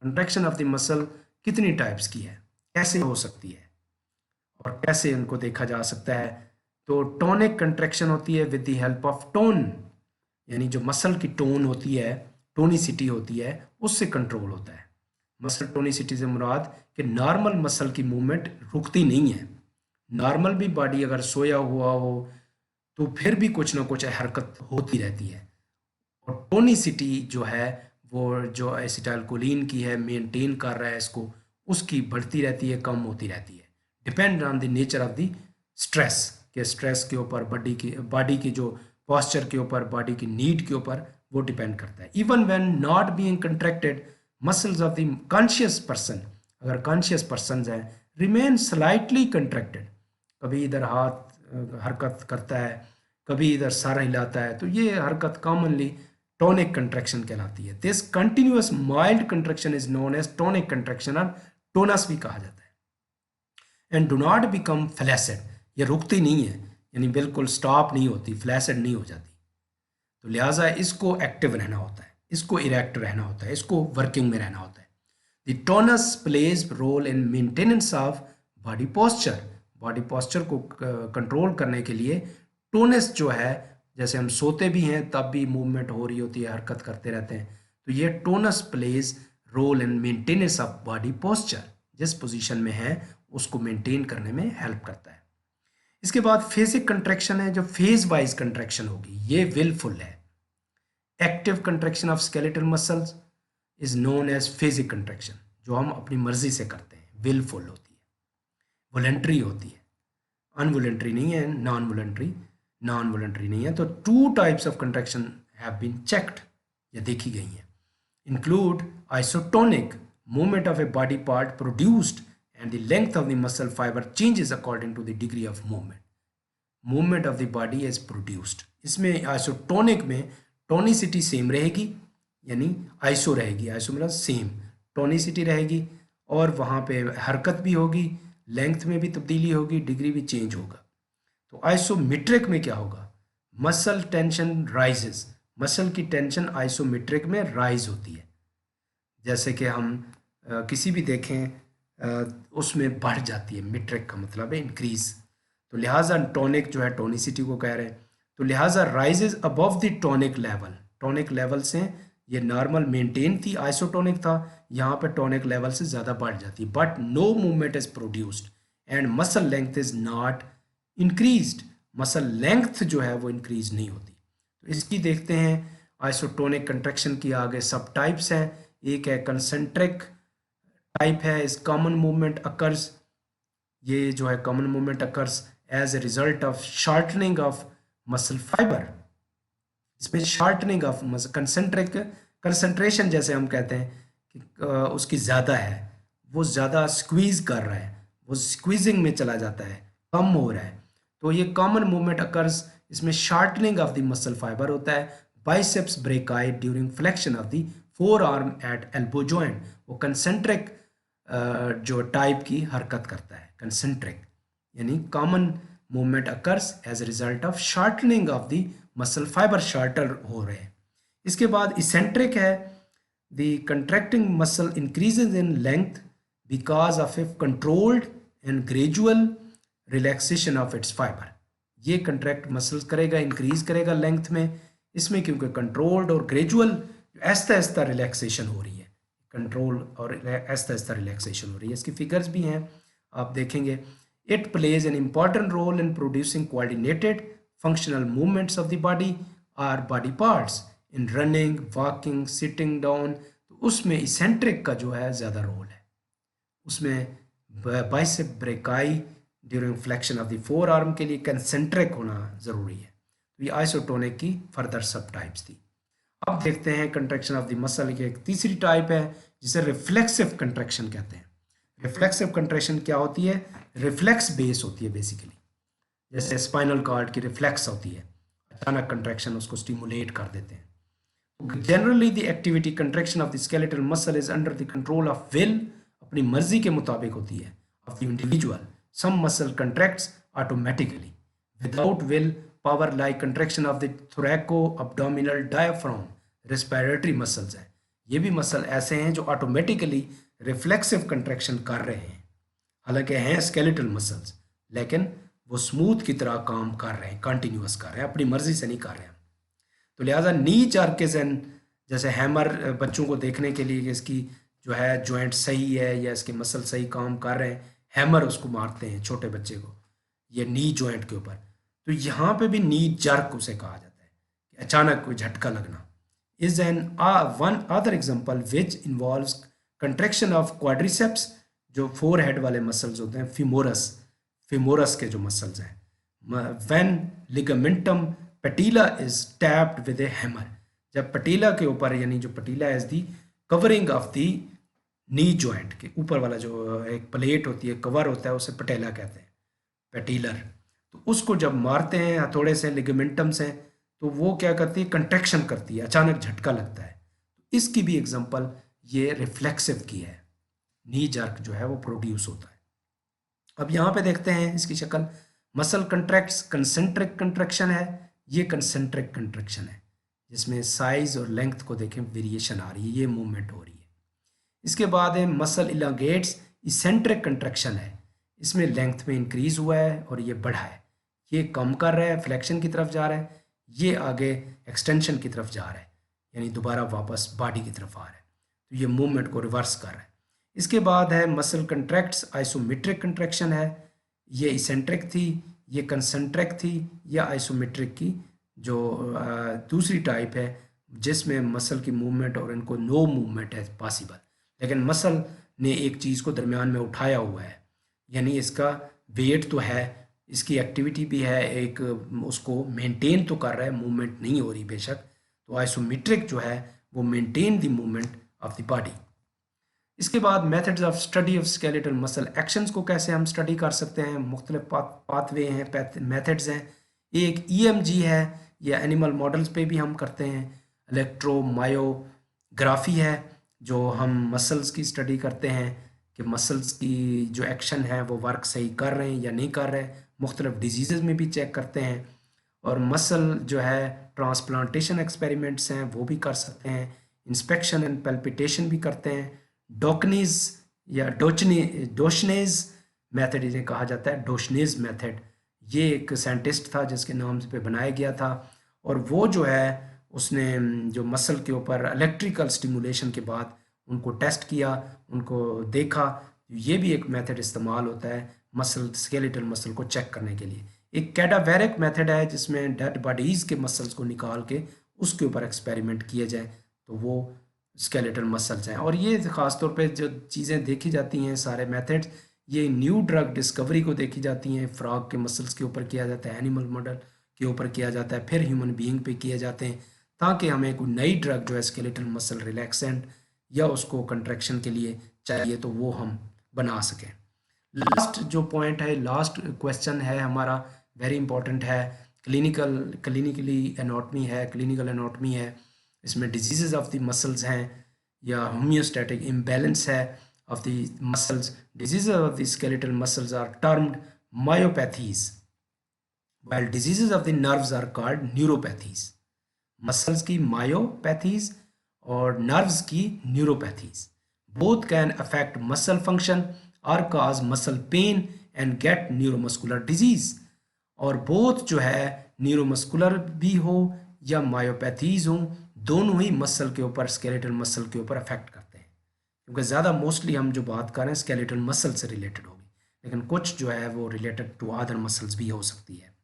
Contraction of the muscle कितनी टाइप्स की है, कैसे हो सकती है और कैसे इनको देखा जा सकता है? तो टोनिक कंट्रैक्शन होती है with the help of tone, यानी जो मसल की टोन होती है, टोनिसिटी होती है, उससे कंट्रोल होता है। मसल टोनिसिटी से मुराद कि नॉर्मल मसल की मूवमेंट रुकती नहीं है। नॉर्मल भी बॉडी अगर सोया हुआ हो तो फिर भी कुछ ना कुछ हरकत होती रहती है, और टोनिसिटी जो है वो जो एसिटाइलकोलिन की है मेंटेन कर रहा है इसको, उसकी बढ़ती रहती है, कम होती रहती है। Depend on the nature of the stress, के स्ट्रेस के ऊपर बॉडी की जो पॉस्चर के ऊपर, बॉडी की नीड के ऊपर वो डिपेंड करता है। Even when not being contracted muscles of the conscious person, अगर कॉन्शियस पर्सन है, रिमेन स्लाइटली कंट्रैक्टेड। कभी इधर हाथ हरकत करता है, कभी इधर सर हिलाता है, तो ये हरकत कॉमनली टोनिक कंट्रैक्शन कहलाती है। This continuous mild contraction is known as tonic contraction, और टोनस भी कहा जाता है। And do not become flaccid, ये रुकती नहीं है, यानी बिल्कुल स्टॉप नहीं होती, फ्लैसिड नहीं हो जाती। तो लिहाजा इसको एक्टिव रहना होता है, इसको इरेक्ट रहना होता है, इसको वर्किंग में रहना होता है। The tonus plays role in maintenance of body posture. Body posture को कंट्रोल करने के लिए टोनस जो है, जैसे हम सोते भी हैं तब भी मूवमेंट हो रही होती है, हरकत करते रहते हैं, तो ये tonus plays role in maintenance of body posture. जिस पोजीशन में है उसको मेंटेन करने में हेल्प करता है। इसके बाद फेसिक कंट्रैक्शन है, जो फेज वाइज कंट्रैक्शन होगी, ये विलफुल है। Active contraction of skeletal muscles is known as phasic contraction, जो हम अपनी मर्जी से करते हैं, विलफुल होती है, वॉलंटरी होती है, अनवॉलंटरी नहीं है, नॉन वॉलंटरी नहीं है। तो two types of contraction have been checked, ये देखी गई हैं। Include isotonic, movement of a body part produced and the length of the muscle fiber changes according to the degree of movement. Movement of the body is produced. इसमें आइसोटोनिक में टोनिसिटी सेम रहेगी, यानी आइसो रहेगी, आइसो मतलब सेम, टोनिसिटी रहेगी और वहाँ पे हरकत भी होगी, लेंथ में भी तब्दीली होगी, डिग्री भी चेंज होगा। तो आइसोमेट्रिक में क्या होगा? मसल टेंशन राइजेस, मसल की टेंशन आइसोमेट्रिक में राइज होती है। जैसे कि हम किसी भी देखें उसमें बढ़ जाती है, मेट्रिक का मतलब है इंक्रीज। तो लिहाजा टोनिक जो है टोनिसिटी को कह रहे हैं, तो लिहाजा rises above the tonic level, tonic level से ये नॉर्मल मेंटेन थी, आइसोटोनिक था, यहाँ पे टोनिक लेवल से ज़्यादा बढ़ जाती है, but no movement is produced and muscle length is not increased, muscle length जो है वो इंक्रीज नहीं होती। तो इसकी देखते हैं आइसोटोनिक कंट्रैक्शन की आगे सब टाइप्स हैं। एक है कंसेंट्रिक टाइप है, इस कॉमन मूवमेंट अकर्स, ये जो है common movement occurs as a result of shortening of muscle fibre. इसमें shortening of muscle, concentric concentration जैसे हम कहते हैं कि उसकी ज़्यादा है, वो ज़्यादा स्क्वीज कर रहा है, वो स्क्वीजिंग में चला जाता है, कम हो रहा है, तो ये कॉमन मूवमेंट अकर्स। इसमें shortening of the muscle fibre होता है। Biceps brachii during flexion of the forearm at elbow joint, वो कंसेंट्रिक जो टाइप की हरकत करता है, कंसेंट्रिक, यानी common movement occurs as a result of shortening of the muscle fibre, shorter हो रहे हैं। इसके बाद इसेंट्रिक है, the contracting muscle increases in length because of a controlled and gradual relaxation of its fibre. ये कंट्रैक्ट मसल्स करेगा, इंक्रीज करेगा लेंथ में, इसमें क्योंकि कंट्रोल्ड और ग्रेजुअल आहिस्ता आहिस्ता रिलैक्सेशन हो रही है, कंट्रोल और आहिस्ता आहिस्ता रिलैक्सेशन हो रही है। इसकी फिगर्स भी हैं, आप देखेंगे। It plays an important role in producing coordinated functional movements of the body और body parts in running, walking, sitting down. तो उसमें इसेंट्रिक का जो है ज़्यादा रोल है, उसमें bicep brachii during flexion of the four arm के लिए कंसेंट्रिक होना ज़रूरी है। तो ये आइसोटोनिक की फर्दर सब टाइप्स थी। अब देखते हैं कंट्रैक्शन ऑफ द मसल की एक तीसरी टाइप है जिसे रिफ्लेक्सिव कंट्रैक्शन कहते हैं। रिफ्लेक्सिव कंट्रैक्शन क्या होती है? रिफ्लेक्स बेस होती है बेसिकली, जैसे स्पाइनल कॉर्ड की रिफ्लेक्स होती है, अचानक कंट्रैक्शन उसको स्टिमुलेट कर देते हैं। Generally the activity contraction of the skeletal muscle is under the control of will, अपनी मर्जी के मुताबिक होती है of the individual. Some muscle contracts automatically without will power, like contraction of the thoraco abdominal diaphragm, respiratory muscles हैं। ये भी मसल ऐसे हैं जो ऑटोमेटिकली रिफ्लेक्सिव कंट्रैक्शन कर रहे हैं, हालांकि हैं स्केलेटल मसल्स, लेकिन वो स्मूथ की तरह काम कर रहे हैं, कंटिन्यूअस कर रहे हैं, अपनी मर्जी से नहीं कर रहे हैं। तो लिहाजा नी जर्किसन, जैसे हैमर बच्चों को देखने के लिए कि इसकी जो है जॉइंट सही है या इसके मसल सही काम कर रहे हैं, हैमर उसको मारते हैं छोटे बच्चे को ये नी जॉइंट के ऊपर। तो यहाँ पे भी नी जर्क उसे कहा जाता है कि अचानक कोई झटका लगना। Is an one other example which involves contraction of quadriceps, जो फोर हेड वाले मसल्स होते हैं, फिमोरस के जो मसल्स हैं, when ligamentum patella is tapped with a hammer, जब पटीला के ऊपर, यानी जो patella is the covering of the knee joint के ऊपर वाला जो एक प्लेट होती है, कवर होता है, उसे पटेला कहते हैं, पैटिलर। तो उसको जब मारते हैं हथौड़े से, लिगामेंटम से, तो वो क्या करती है? कंट्रैक्शन करती है, अचानक झटका लगता है। इसकी भी एग्जांपल ये रिफ्लेक्सिव की है, नी जर्क जो है वो प्रोड्यूस होता है। अब यहाँ पे देखते हैं इसकी शक्ल, मसल कंट्रैक्ट्स, कंसेंट्रिक कंट्रैक्शन है, ये कंसेंट्रिक कंट्रैक्शन है जिसमें साइज और लेंथ को देखें वेरिएशन आ रही है, ये मूवमेंट हो रही है। इसके बाद है मसल इलांगेट्स, इसेंट्रिक कंट्रैक्शन है, इसमें लेंथ में इंक्रीज हुआ है और ये बढ़ा है, ये कम कर रहा है, फ्लेक्शन की तरफ जा रहा है, ये आगे एक्सटेंशन की तरफ जा रहा है, यानी दोबारा वापस बॉडी की तरफ आ रहा है, तो ये मूवमेंट को रिवर्स कर रहा है। इसके बाद है मसल कंट्रैक्ट्स, आइसोमेट्रिक कंट्रैक्शन है, ये इसेंट्रिक थी, ये कंसेंट्रिक थी, या आइसोमेट्रिक की जो दूसरी टाइप है जिसमें मसल की मूवमेंट और इनको नो मूवमेंट है पॉसिबल, लेकिन मसल ने एक चीज़ को दरमियान में उठाया हुआ है, यानी इसका वेट तो है, इसकी एक्टिविटी भी है, एक उसको मेंटेन तो कर रहा है, मूवमेंट नहीं हो रही बेशक। तो आइसोमेट्रिक जो है वो maintain the movement of the body. इसके बाद methods of study of skeletal muscle actions को कैसे हम स्टडी कर सकते हैं, मुख्तलिफ पाथवे हैं, मेथड्स हैं। एक ईएमजी है, या एनिमल मॉडल्स पे भी हम करते हैं। इलेक्ट्रोमायोग्राफी है, जो हम मसल्स की स्टडी करते हैं कि मसल्स की जो एक्शन है वो वर्क सही कर रहे हैं या नहीं कर रहे हैं, मुख्तलिफ डिजीज़ में भी चेक करते हैं। और मसल जो है ट्रांसप्लांटेशन एक्सपेरिमेंट्स हैं वो भी कर सकते हैं, इंस्पेक्शन एंड पल्पिटेशन भी करते हैं। डॉकनीज या डोशनेज मेथड इन्हें कहा जाता है, डोशनेज मेथड, ये एक साइंटिस्ट था जिसके नाम पे बनाया गया था, और वो जो है उसने जो मसल के ऊपर इलेक्ट्रिकल स्टिमुलेशन के बाद उनको टेस्ट किया, उनको देखा। ये भी एक मेथड इस्तेमाल होता है मसल, स्केलेटल मसल को चेक करने के लिए। एक कैडावेरिक मेथड है जिसमें डेड बॉडीज़ के मसल्स को निकाल के उसके ऊपर एक्सपेरिमेंट किए जाए, तो वो स्केलेटल मसल्स हैं। और ये ख़ासतौर पे जो चीज़ें देखी जाती हैं, सारे मेथड्स, ये न्यू ड्रग डिस्कवरी को देखी जाती हैं। फ्रॉग के मसल्स के ऊपर किया जाता है, एनिमल मॉडल के ऊपर किया जाता है, फिर ह्यूमन बीइंग पे किए जाते हैं, ताकि हमें कोई नई ड्रग जो है स्केलेटल मसल रिलैक्सेंट या उसको कंट्रैक्शन के लिए चाहिए तो वो हम बना सकें। लास्ट जो पॉइंट है, लास्ट क्वेश्चन है हमारा, वेरी इंपॉर्टेंट है, क्लिनिकली एनाटॉमी है, क्लिनिकल एनाटॉमी है, इसमें डिजीज़ ऑफ द मसल्स हैं या होम्योस्टैटिक इम्बैलेंस है of the muscles. Disease of the skeletal muscles are termed myopathies, while diseases of the nerves are called neuropathies। Muscles की मायोपैथीज और नर्व्स की neuropathies. Both can affect muscle function और cause muscle pain and get neuromuscular disease. और बोथ जो है न्यूरोमस्कुलर भी हो या मायोपैथीज हो, दोनों ही मसल के ऊपर, स्केलेटल मसल के ऊपर अफेक्ट करते हैं, क्योंकि ज़्यादा मोस्टली हम जो बात कर रहे हैं स्केलेटल मसल से रिलेटेड होगी, लेकिन कुछ जो है वो रिलेटेड टू अदर मसल्स भी हो सकती है।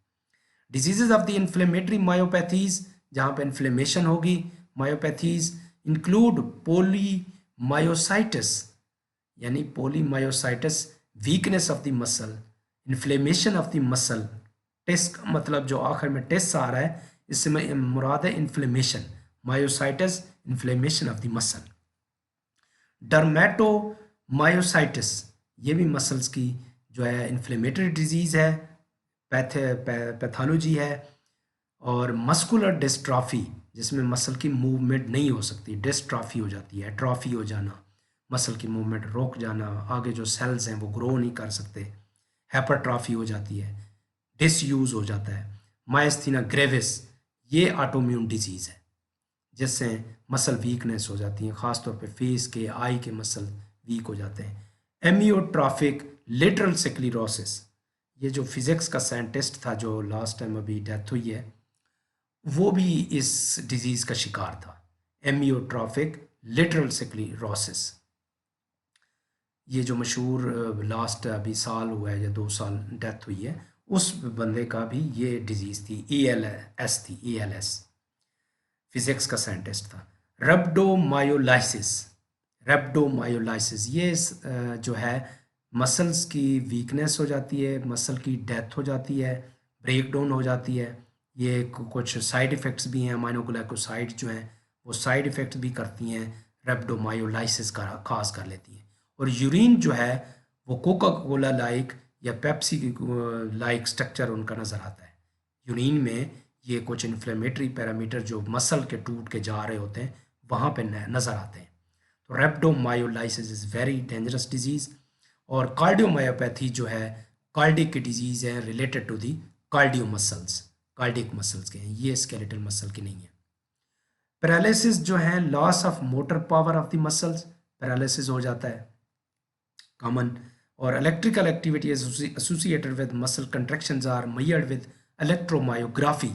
Diseases of the inflammatory myopathies, जहाँ पे इन्फ्लेमेशन होगी, मायोपैथीज इंक्लूड पोलीमायोसाइटिस, यानी polymyositis weakness of the muscle, inflammation of the muscle. Test का मतलब जो आखिर में टेस्ट आ रहा है इससे में मुराद है inflammation, myositis inflammation of the muscle. Dermatomyositis ये भी मसल्स की जो है इन्फ्लेमेटरी डिजीज़ है, पैथोलॉजी है। और मस्कुलर डिस्ट्रॉफी जिसमें मसल की मूवमेंट नहीं हो सकती, डिस्ट्रॉफी हो जाती है, एट्रॉफी हो जाना, मसल की मूवमेंट रोक जाना, आगे जो सेल्स हैं वो ग्रो नहीं कर सकते, हाइपरट्रॉफी हो जाती है, डिसयूज हो जाता है। मायस्थीना ग्रेविस ये ऑटोइम्यून डिजीज़ है जिससे मसल वीकनेस हो जाती है, ख़ासतौर पे फेस के, आई के मसल वीक हो जाते हैं। एमियोट्रॉफिक लेटरल स्क्लेरोसिस, ये जो फिज़िक्स का साइंटिस्ट था जो लास्ट टाइम अभी डेथ हुई है, वो भी इस डिजीज़ का शिकार था, एमियोट्रॉफिक लेटरल स्क्लेरोसिस। ये जो मशहूर लास्ट अभी साल हुआ है या 2 साल डेथ हुई है, उस बंदे का भी ये डिजीज़ थी, ALS थी, ALS, फिज़िक्स का साइंटिस्ट था। रेब्डोमायोलाइसिस ये जो है मसल्स की वीकनेस हो जाती है, मसल की डेथ हो जाती है, ब्रेक डाउन हो जाती है। ये कुछ साइड इफ़ेक्ट्स भी हैं, अमाइनोग्लाइकोसाइड जो हैं वो साइड इफ़ेक्ट्स भी करती हैं, रेब्डोमायोलाइसिस का खास कर लेती हैं। और यूरिन जो है वो कोका कोला लाइक या पेप्सी लाइक स्ट्रक्चर उनका नज़र आता है। यूरिन में ये कुछ इन्फ्लेमेटरी पैरामीटर जो मसल के टूट के जा रहे होते हैं वहाँ पे नज़र आते हैं। तो rhabdomyolysis is very dangerous disease. और कार्डियोमायोपैथी जो है कार्डिक की डिजीज़ है related to the cardio muscles, cardiac muscles के हैं, ये स्केलेटल मसल की नहीं है। पैरालिसिस जो है loss of motor power of the muscles, paralysis हो जाता है कॉमन। और electrical activity associated with muscle contractions are measured with electromyography,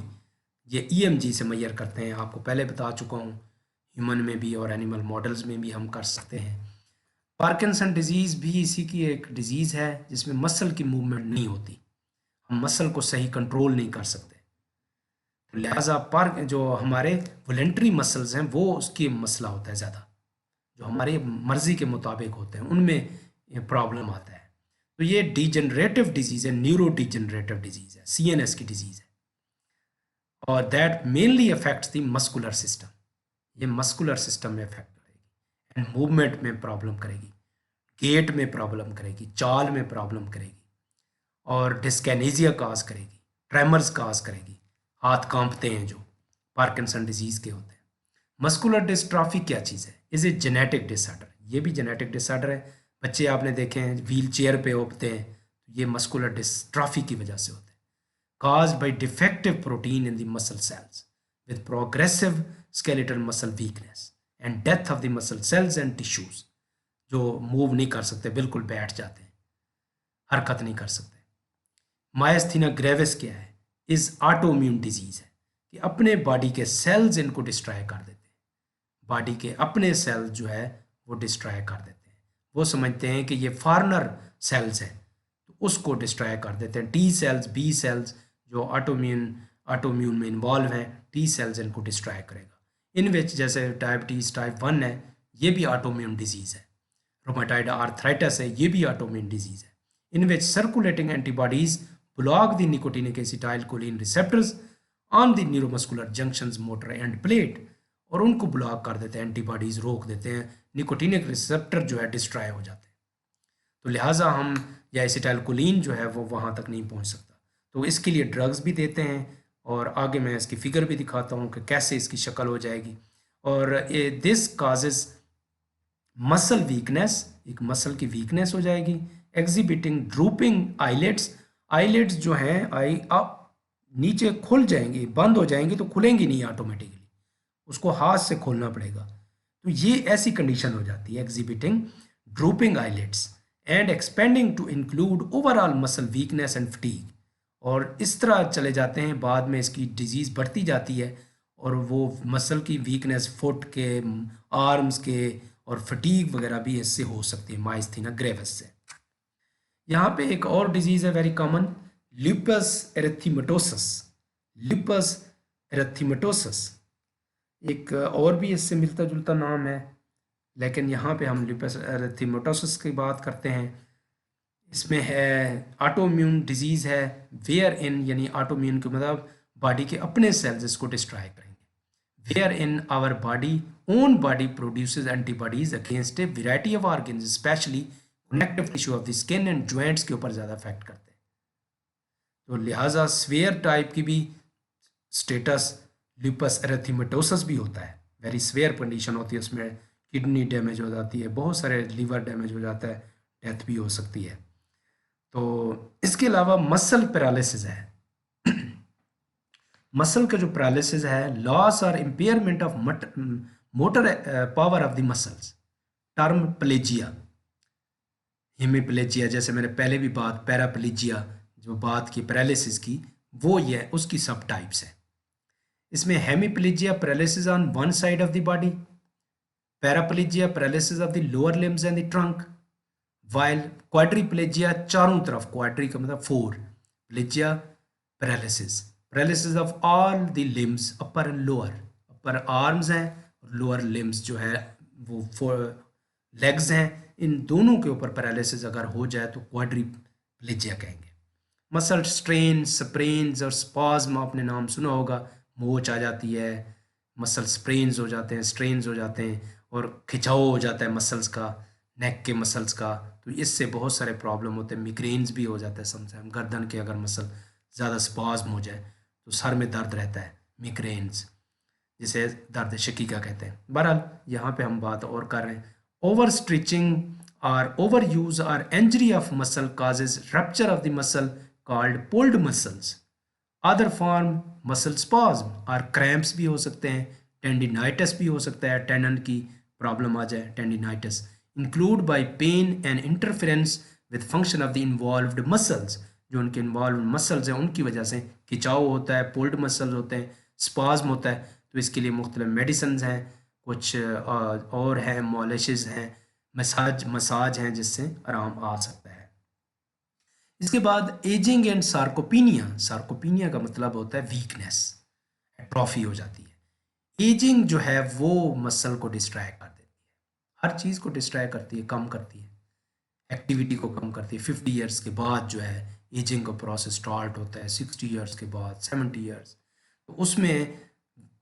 ये EMG से मेजर करते हैं, आपको पहले बता चुका हूँ, ह्यूमन में भी और एनिमल मॉडल्स में भी हम कर सकते हैं। पार्किंसन डिजीज़ भी इसी की एक डिजीज़ है जिसमें मसल की मूवमेंट नहीं होती, हम मसल को सही कंट्रोल नहीं कर सकते, लिहाजा पार्क जो हमारे वॉलेंट्री मसल्स हैं वो उसकी मसला होता है ज़्यादा, जो हमारे मर्जी के मुताबिक होते हैं उनमें प्रॉब्लम आता है। तो ये डिजेनरेटिव डिजीज़ है, न्यूरो डिजेनरेटिव डिजीज़ है, CNS की डिजीज़ है, और that mainly affects the muscular system, ये मस्कुलर सिस्टम में अफेक्ट करेगी एंड मूवमेंट में प्रॉब्लम करेगी, गेट में प्रॉब्लम करेगी, चाल में प्रॉब्लम करेगी, और डिस्कैनेजिया काज करेगी, ट्रेमर्स काज करेगी, हाथ कांपते हैं जो पार्किंसन डिजीज़ के होते हैं। मस्कुलर डिस्ट्रॉफी क्या चीज़ है? इज़ ए जेनेटिक डिसऑर्डर, ये भी जेनेटिक डिसऑर्डर है। बच्चे आपने देखे हैं व्हील चेयर पे होते हैं, तो ये मस्कुलर डिस्ट्रॉफी की वजह से होते हैं। caused by defective protein in the muscle cells with progressive skeletal muscle weakness and death of the muscle cells and tissues, जो मूव नहीं कर सकते, बिल्कुल बैठ जाते हैं, हरकत नहीं कर सकते। मायस्थीना ग्रेविस क्या है? इज ऑटोइम्यून डिजीज है कि अपने बॉडी के सेल्स इनको डिस्ट्रॉय कर देते हैं, बॉडी के अपने सेल्स जो है वो डिस्ट्रॉय कर देते हैं, वो समझते हैं कि ये फॉरेनर सेल्स हैं तो उसको डिस्ट्रॉय कर देते हैं। टी सेल्स, बी सेल्स जो ऑटोम्यून में इन्वॉल्व हैं, टी सेल्स इनको डिस्ट्रॉय करेगा। इन विच जैसे डायबिटीज़ टाइप 1 है, ये भी ऑटोम्यून डिजीज़ है। रोमाटाइड आर्थराइटिस है, ये भी ऑटोम्यून डिजीज़ है। In which circulating antibodies block the nicotinic acetylcholine receptors on the neuromuscular junctions motor end plate, और उनको ब्लॉक कर देते हैं, एंटीबॉडीज़ रोक देते हैं, निकोटिनिक रिसेप्टर जो है डिस्ट्रॉय हो जाते हैं। तो लिहाजा हम या एसिटाइलकोलिन जो है वो वहाँ तक नहीं पहुँच सकता, तो इसके लिए ड्रग्स भी देते हैं, और आगे मैं इसकी फिगर भी दिखाता हूँ कि कैसे इसकी शक्ल हो जाएगी। और दिस काजेज मसल वीकनेस, एक मसल की वीकनेस हो जाएगी, एग्जिबिटिंग ड्रूपिंग आईलेट्स, आईलेट्स जो हैं आई अब नीचे खुल जाएंगी, बंद हो जाएंगी तो खुलेंगी नहीं ऑटोमेटिकली, उसको हाथ से खोलना पड़ेगा। तो ये ऐसी कंडीशन हो जाती है, exhibiting drooping eyelids and expanding to include overall muscle weakness and fatigue, और इस तरह चले जाते हैं, बाद में इसकी डिजीज़ बढ़ती जाती है और वो मसल की वीकनेस फुट के, आर्म्स के, और फटीग वगैरह भी इससे हो सकती है माइस्थीना ग्रेविस से। यहाँ पे एक और डिजीज़ है वेरी कॉमन, ल्यूपस एरिथेमेटोसस। ल्यूपस एरिथेमेटोसस एक और भी इससे मिलता जुलता नाम है, लेकिन यहाँ पे हम लुपस एरिथेमेटोसिस की बात करते हैं। इसमें है ऑटोइम्यून डिजीज़ है, वेयर इन यानी ऑटोइम्यून के मतलब बॉडी के अपने सेल्स इसको डिस्ट्रॉय करेंगे। Where in our body own body produces antibodies against a variety of organs specially connective tissue of the skin and joints के ऊपर ज़्यादा अफेक्ट करते हैं। तो लिहाजा स्वेयर टाइप की भी स्टेटस लुपस एरिथेमेटोसिस भी होता है, वेरी स्वेयर कंडीशन होती है, उसमें किडनी डैमेज हो जाती है, बहुत सारे लीवर डैमेज हो जाता है, डेथ भी हो सकती है। तो इसके अलावा मसल पैरालिसिस है। मसल का जो पैरालिसिस है, लॉस और impairment of motor power of the muscles, term plegia, hemiplegia, जैसे मैंने पहले भी बात पैराप्लेजिया जो बात की पैरालिसिस की, वो ये उसकी सब टाइप्स है। इसमें hemiplegia paralysis on one side of the body, paraplegia paralysis of the lower limbs and the trunk, while quadriplegia चारों तरफ, क्वाड्री का मतलब four, plegia paralysis, paralysis of all the limbs upper and lower, upper arms हैं और लोअर लिम्स जो है वो फोर लेग्स हैं, इन दोनों के ऊपर पैरालिसिस अगर हो जाए तो क्वाड्रीप्लेजिया कहेंगे। मसल स्ट्रेन, स्प्रेन्स और स्पाज्म आपने नाम सुना होगा, मोच आ जाती है, मसल स्प्रेन्स हो जाते हैं, स्ट्रेन्स हो जाते हैं और खिंचाव हो जाता है मसल्स का, नेक के मसल्स का, तो इससे बहुत सारे प्रॉब्लम होते हैं। मिग्रेन्स भी हो जाता है समटाइम, गर्दन के अगर मसल ज़्यादा स्पाज्म हो जाए तो सर में दर्द रहता है, मिग्रेन्स जिसे दर्द शकीका कहते हैं। बहरहाल यहाँ पे हम बात और कर रहे हैं, ओवर स्ट्रिचिंग और ओवर यूज और injury of muscle causes rupture of the muscle called pulled muscles, other form muscle spasm और क्रैम्प्स भी हो सकते हैं, टेंडिनाइटिस भी हो सकता है, टेंडन की प्रॉब्लम आ जाए tendinitis, include by pain and interference with function of the involved muscles, जो उनके इन्वॉल्व मसल्स हैं उनकी वजह से खिंचाव होता है, पुल्ड मसल्स होते हैं, स्पाज्म होता है, तो इसके लिए मुख्तलिफ मेडिसिन हैं, कुछ और हैं, मॉलिशेस हैं, मसाज हैं जिससे आराम आ सकता है। इसके बाद एजिंग एंड सार्कोपीनिया, सार्कोपीनिया का मतलब होता है वीकनेस, एट्रोफी हो जाती है। एजिंग जो है वो मसल को डिस्ट्रॉय कर देती है, हर चीज़ को डिस्ट्रॉय करती है, कम करती है, एक्टिविटी को कम करती है। 50 ईयर्स के बाद जो है एजिंग का प्रोसेस स्टार्ट होता है, 60 ईयर्स के बाद, 70 ईयर्स, तो उसमें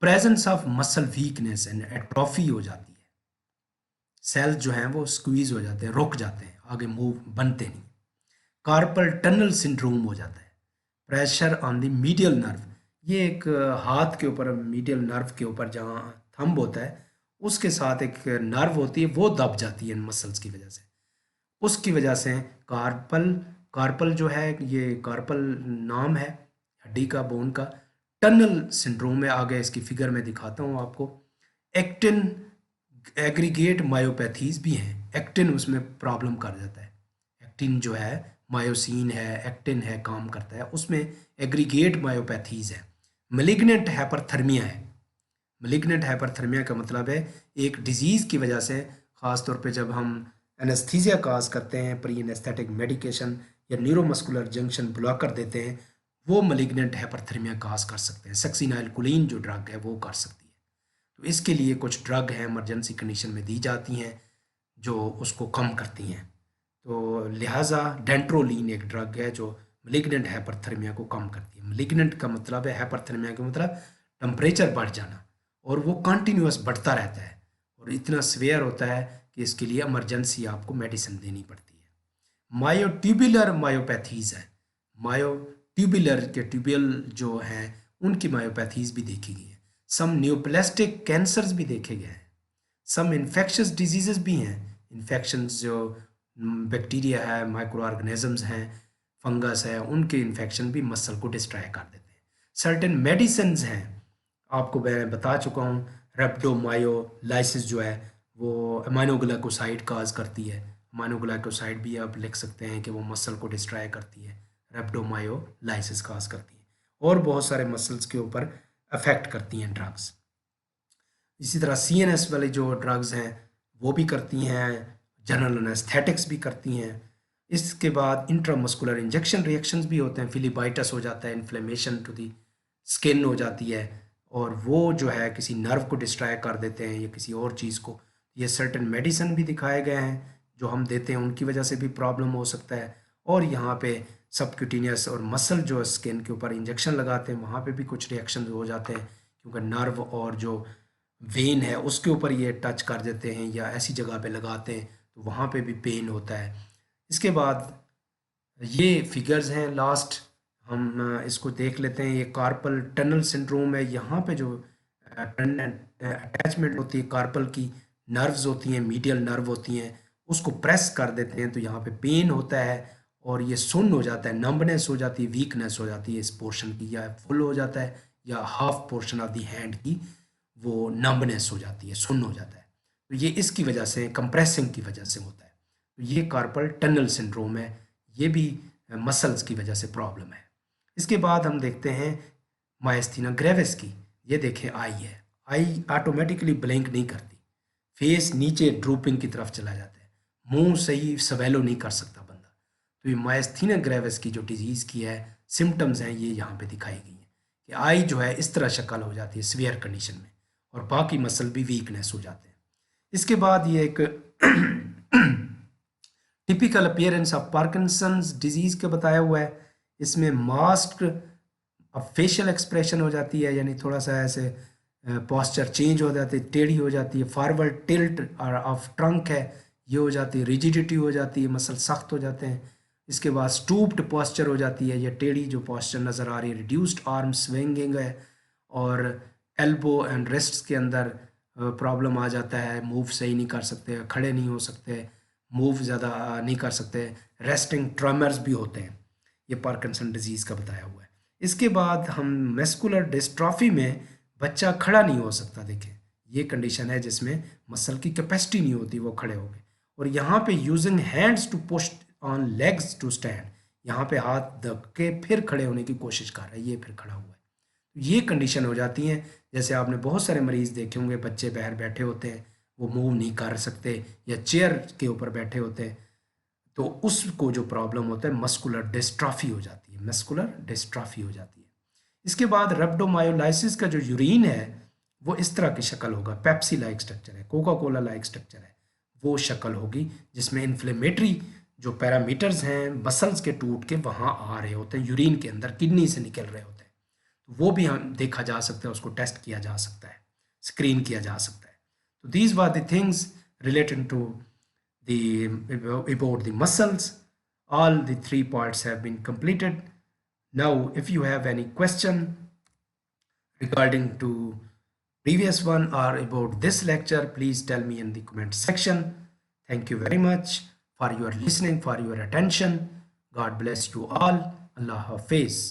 presence of muscle weakness and atrophy हो जाती है, सेल्स जो हैं वो स्क्वीज हो जाते हैं, रुक जाते हैं, आगे मूव बनते नहीं, कार्पल टनल सिंड्रोम हो जाता है, pressure on the medial nerve, ये एक हाथ के ऊपर मीडियल नर्व के ऊपर जहाँ थंब होता है उसके साथ एक नर्व होती है, वो दब जाती है इन मसल्स की वजह से, उसकी वजह से कार्पल, कार्पल जो है ये कार्पल नाम है हड्डी का, बोन का, टनल सिंड्रोम में आगे इसकी फिगर में दिखाता हूँ आपको। एक्टिन एग्रीगेट मायोपैथीज भी हैं, एक्टिन उसमें प्रॉब्लम कर जाता है, एक्टिन जो है मायोसिन है, एक्टिन है, काम करता है, उसमें एग्रीगेट मायोपैथीज है। मेलिग्नेंट हाइपरथर्मिया है, मेलिग्नेंट हाइपरथर्मिया का मतलब है एक डिजीज़ की वजह से, ख़ास तौर पे जब हम एनेस्थीसिया काज करते हैं, प्री एनेस्थेटिक मेडिकेशन या न्यूरोमस्कुलर जंक्शन ब्लॉकर देते हैं, वो मेलिग्नेंट हाइपरथर्मिया काज कर सकते हैं। सक्सिनाइलकोलिन जो ड्रग है वो कर सकती है, तो इसके लिए कुछ ड्रग हैं इमरजेंसी कंडीशन में दी जाती हैं जो उसको कम करती हैं। तो लिहाजा डेंट्रोलिन एक ड्रग है जो मेलिग्नेंट हाइपरथर्मिया को कम करती है। मेलिग्नेंट का मतलब है, हाइपरथर्मिया का मतलब टेम्परेचर बढ़ जाना, और वो कंटिन्यूस बढ़ता रहता है और इतना स्वेयर होता है कि इसके लिए इमरजेंसी आपको मेडिसिन देनी पड़ती है। मायोट्यूबुलर मायोपैथीज है, मायोट्यूबुलर के ट्यूब्यूल जो हैं उनकी मायोपैथीज भी देखी गई है। सम न्यूप्लास्टिक कैंसर्स भी देखे गए हैं, सम इन्फेक्शस डिजीजेस भी हैं, इन्फेक्शंस जो बैक्टीरिया है, माइक्रो ऑर्गेनिजम्स हैं, फंगस है, उनके इन्फेक्शन भी मसल को डिस्ट्रॉय कर देते हैं। सर्टेन मेडिसिन हैं, आपको मैं बता चुका हूँ, रेप्डोमायोलाइसिस जो है वो अमाइनोग्लाइकोसाइड काज करती है, अमाइनोग्लाइकोसाइड भी आप लिख सकते हैं कि वो मसल को डिस्ट्रॉय करती है, रेप्डोमायोलाइसिस काज करती है, और बहुत सारे मसल्स के ऊपर अफेक्ट करती हैं ड्रग्स। इसी तरह CNS वाली जो ड्रग्स हैं वो भी करती हैं, जनरल एनेस्थेटिक्स भी करती हैं। इसके बाद इंट्रामस्कुलर इंजेक्शन रिएक्शंस भी होते हैं, फिलिबाइटस हो जाता है, इन्फ्लेमेशन टू दी स्किन हो जाती है, और वो जो है किसी नर्व को डिस्ट्रॉय कर देते हैं या किसी और चीज़ को, ये सर्टेन मेडिसिन भी दिखाए गए हैं जो हम देते हैं, उनकी वजह से भी प्रॉब्लम हो सकता है। और यहाँ पे सबक्यूटेनियस और मसल जो स्किन के ऊपर इंजेक्शन लगाते हैं वहाँ पे भी कुछ रिएक्शन हो जाते हैं, क्योंकि नर्व और जो वेन है उसके ऊपर ये टच कर देते हैं या ऐसी जगह पे लगाते हैं तो वहाँ पे भी पेन होता है। इसके बाद ये फिगर्स हैं लास्ट, हम इसको देख लेते हैं। ये कार्पल टनल सिंड्रोम है। यहाँ पे जो अटैचमेंट होती है कार्पल की, नर्व्स होती हैं, मीडियल नर्व होती हैं, उसको प्रेस कर देते हैं तो यहाँ पे पेन होता है और ये सुन्न हो जाता है, नंबनेस हो जाती है, वीकनेस हो जाती है इस पोर्शन की, या फुल हो जाता है या half portion of the hand की वो नंबनेस हो जाती है, सुन्न हो जाता है। तो ये इसकी वजह से, कंप्रेसिंग की वजह से होता है। तो ये कार्पल टनल सिंड्रोम है, ये भी मसल्स की वजह से प्रॉब्लम है। इसके बाद हम देखते हैं मायस्थीना ग्रेविस की। ये देखें आई है, आई ऑटोमेटिकली ब्लिंक नहीं करती, फेस नीचे ड्रूपिंग की तरफ चला जाता है, मुंह सही सवेलो नहीं कर सकता बंदा। तो ये मायस्थीना ग्रेविस की जो डिजीज़ की है सिम्टम्स हैं ये यहाँ पे दिखाई गई हैं कि आई जो है इस तरह शक्ल हो जाती है सीवियर कंडीशन में, और बाकी मसल भी वीकनेस हो जाते हैं। इसके बाद ये एक typical appearance of Parkinson's disease का बताया हुआ है। इसमें मास्क अब फेशियल एक्सप्रेशन हो जाती है, यानी थोड़ा सा ऐसे पॉस्चर चेंज हो जाती है, टेढ़ी हो जाती है, फॉरवर्ड टिल्ट ऑफ ट्रंक है ये हो जाती है, रिजिडिटी हो जाती है, मसल सख्त हो जाते हैं। इसके बाद स्टूप्ड पॉस्चर हो जाती है, ये टेढ़ी जो पॉस्चर नज़र आ रही है, रिड्यूस्ड आर्म स्विंगिंग है, और एल्बो एंड रिस्ट्स के अंदर प्रॉब्लम आ जाता है, मूव सही नहीं कर सकते, खड़े नहीं हो सकते, मूव ज़्यादा नहीं कर सकते, रेस्टिंग ट्रमर्स भी होते हैं। ये पार्किंसन डिजीज़ का बताया हुआ है। इसके बाद हम मस्कुलर डिस्ट्रॉफी में बच्चा खड़ा नहीं हो सकता। देखें ये कंडीशन है जिसमें मसल की कैपेसिटी नहीं होती वो खड़े हो गए, और यहाँ पे using hands to push on legs to stand, यहाँ पे हाथ दब के फिर खड़े होने की कोशिश कर रहा है, ये फिर खड़ा हुआ है। ये कंडीशन हो जाती हैं, जैसे आपने बहुत सारे मरीज़ देखे होंगे, बच्चे बाहर बैठे होते हैं वो मूव नहीं कर सकते, या चेयर के ऊपर बैठे होते हैं, तो उसको जो प्रॉब्लम होता है मस्कुलर डिस्ट्रॉफी हो जाती है, मस्कुलर डिस्ट्रॉफी हो जाती है। इसके बाद रेब्डोमायोलाइसिस का जो यूरिन है वो इस तरह की शक्ल होगा, पेप्सी लाइक स्ट्रक्चर है, कोका कोला लाइक स्ट्रक्चर है, वो शक्ल होगी जिसमें इन्फ्लेमेटरी जो पैरामीटर्स हैं मसल्स के टूट के वहाँ आ रहे होते हैं, यूरिन के अंदर किडनी से निकल रहे होते हैं, तो वो भी हम देखा जा सकता है, उसको टेस्ट किया जा सकता है, स्क्रीन किया जा सकता है। तो these were the things related to about the muscles. All the 3 parts have been completed. Now if you have any question regarding to previous one or about this lecture, please tell me in the comment section. Thank you very much for your listening, for your attention. God bless you all. Allah Hafiz.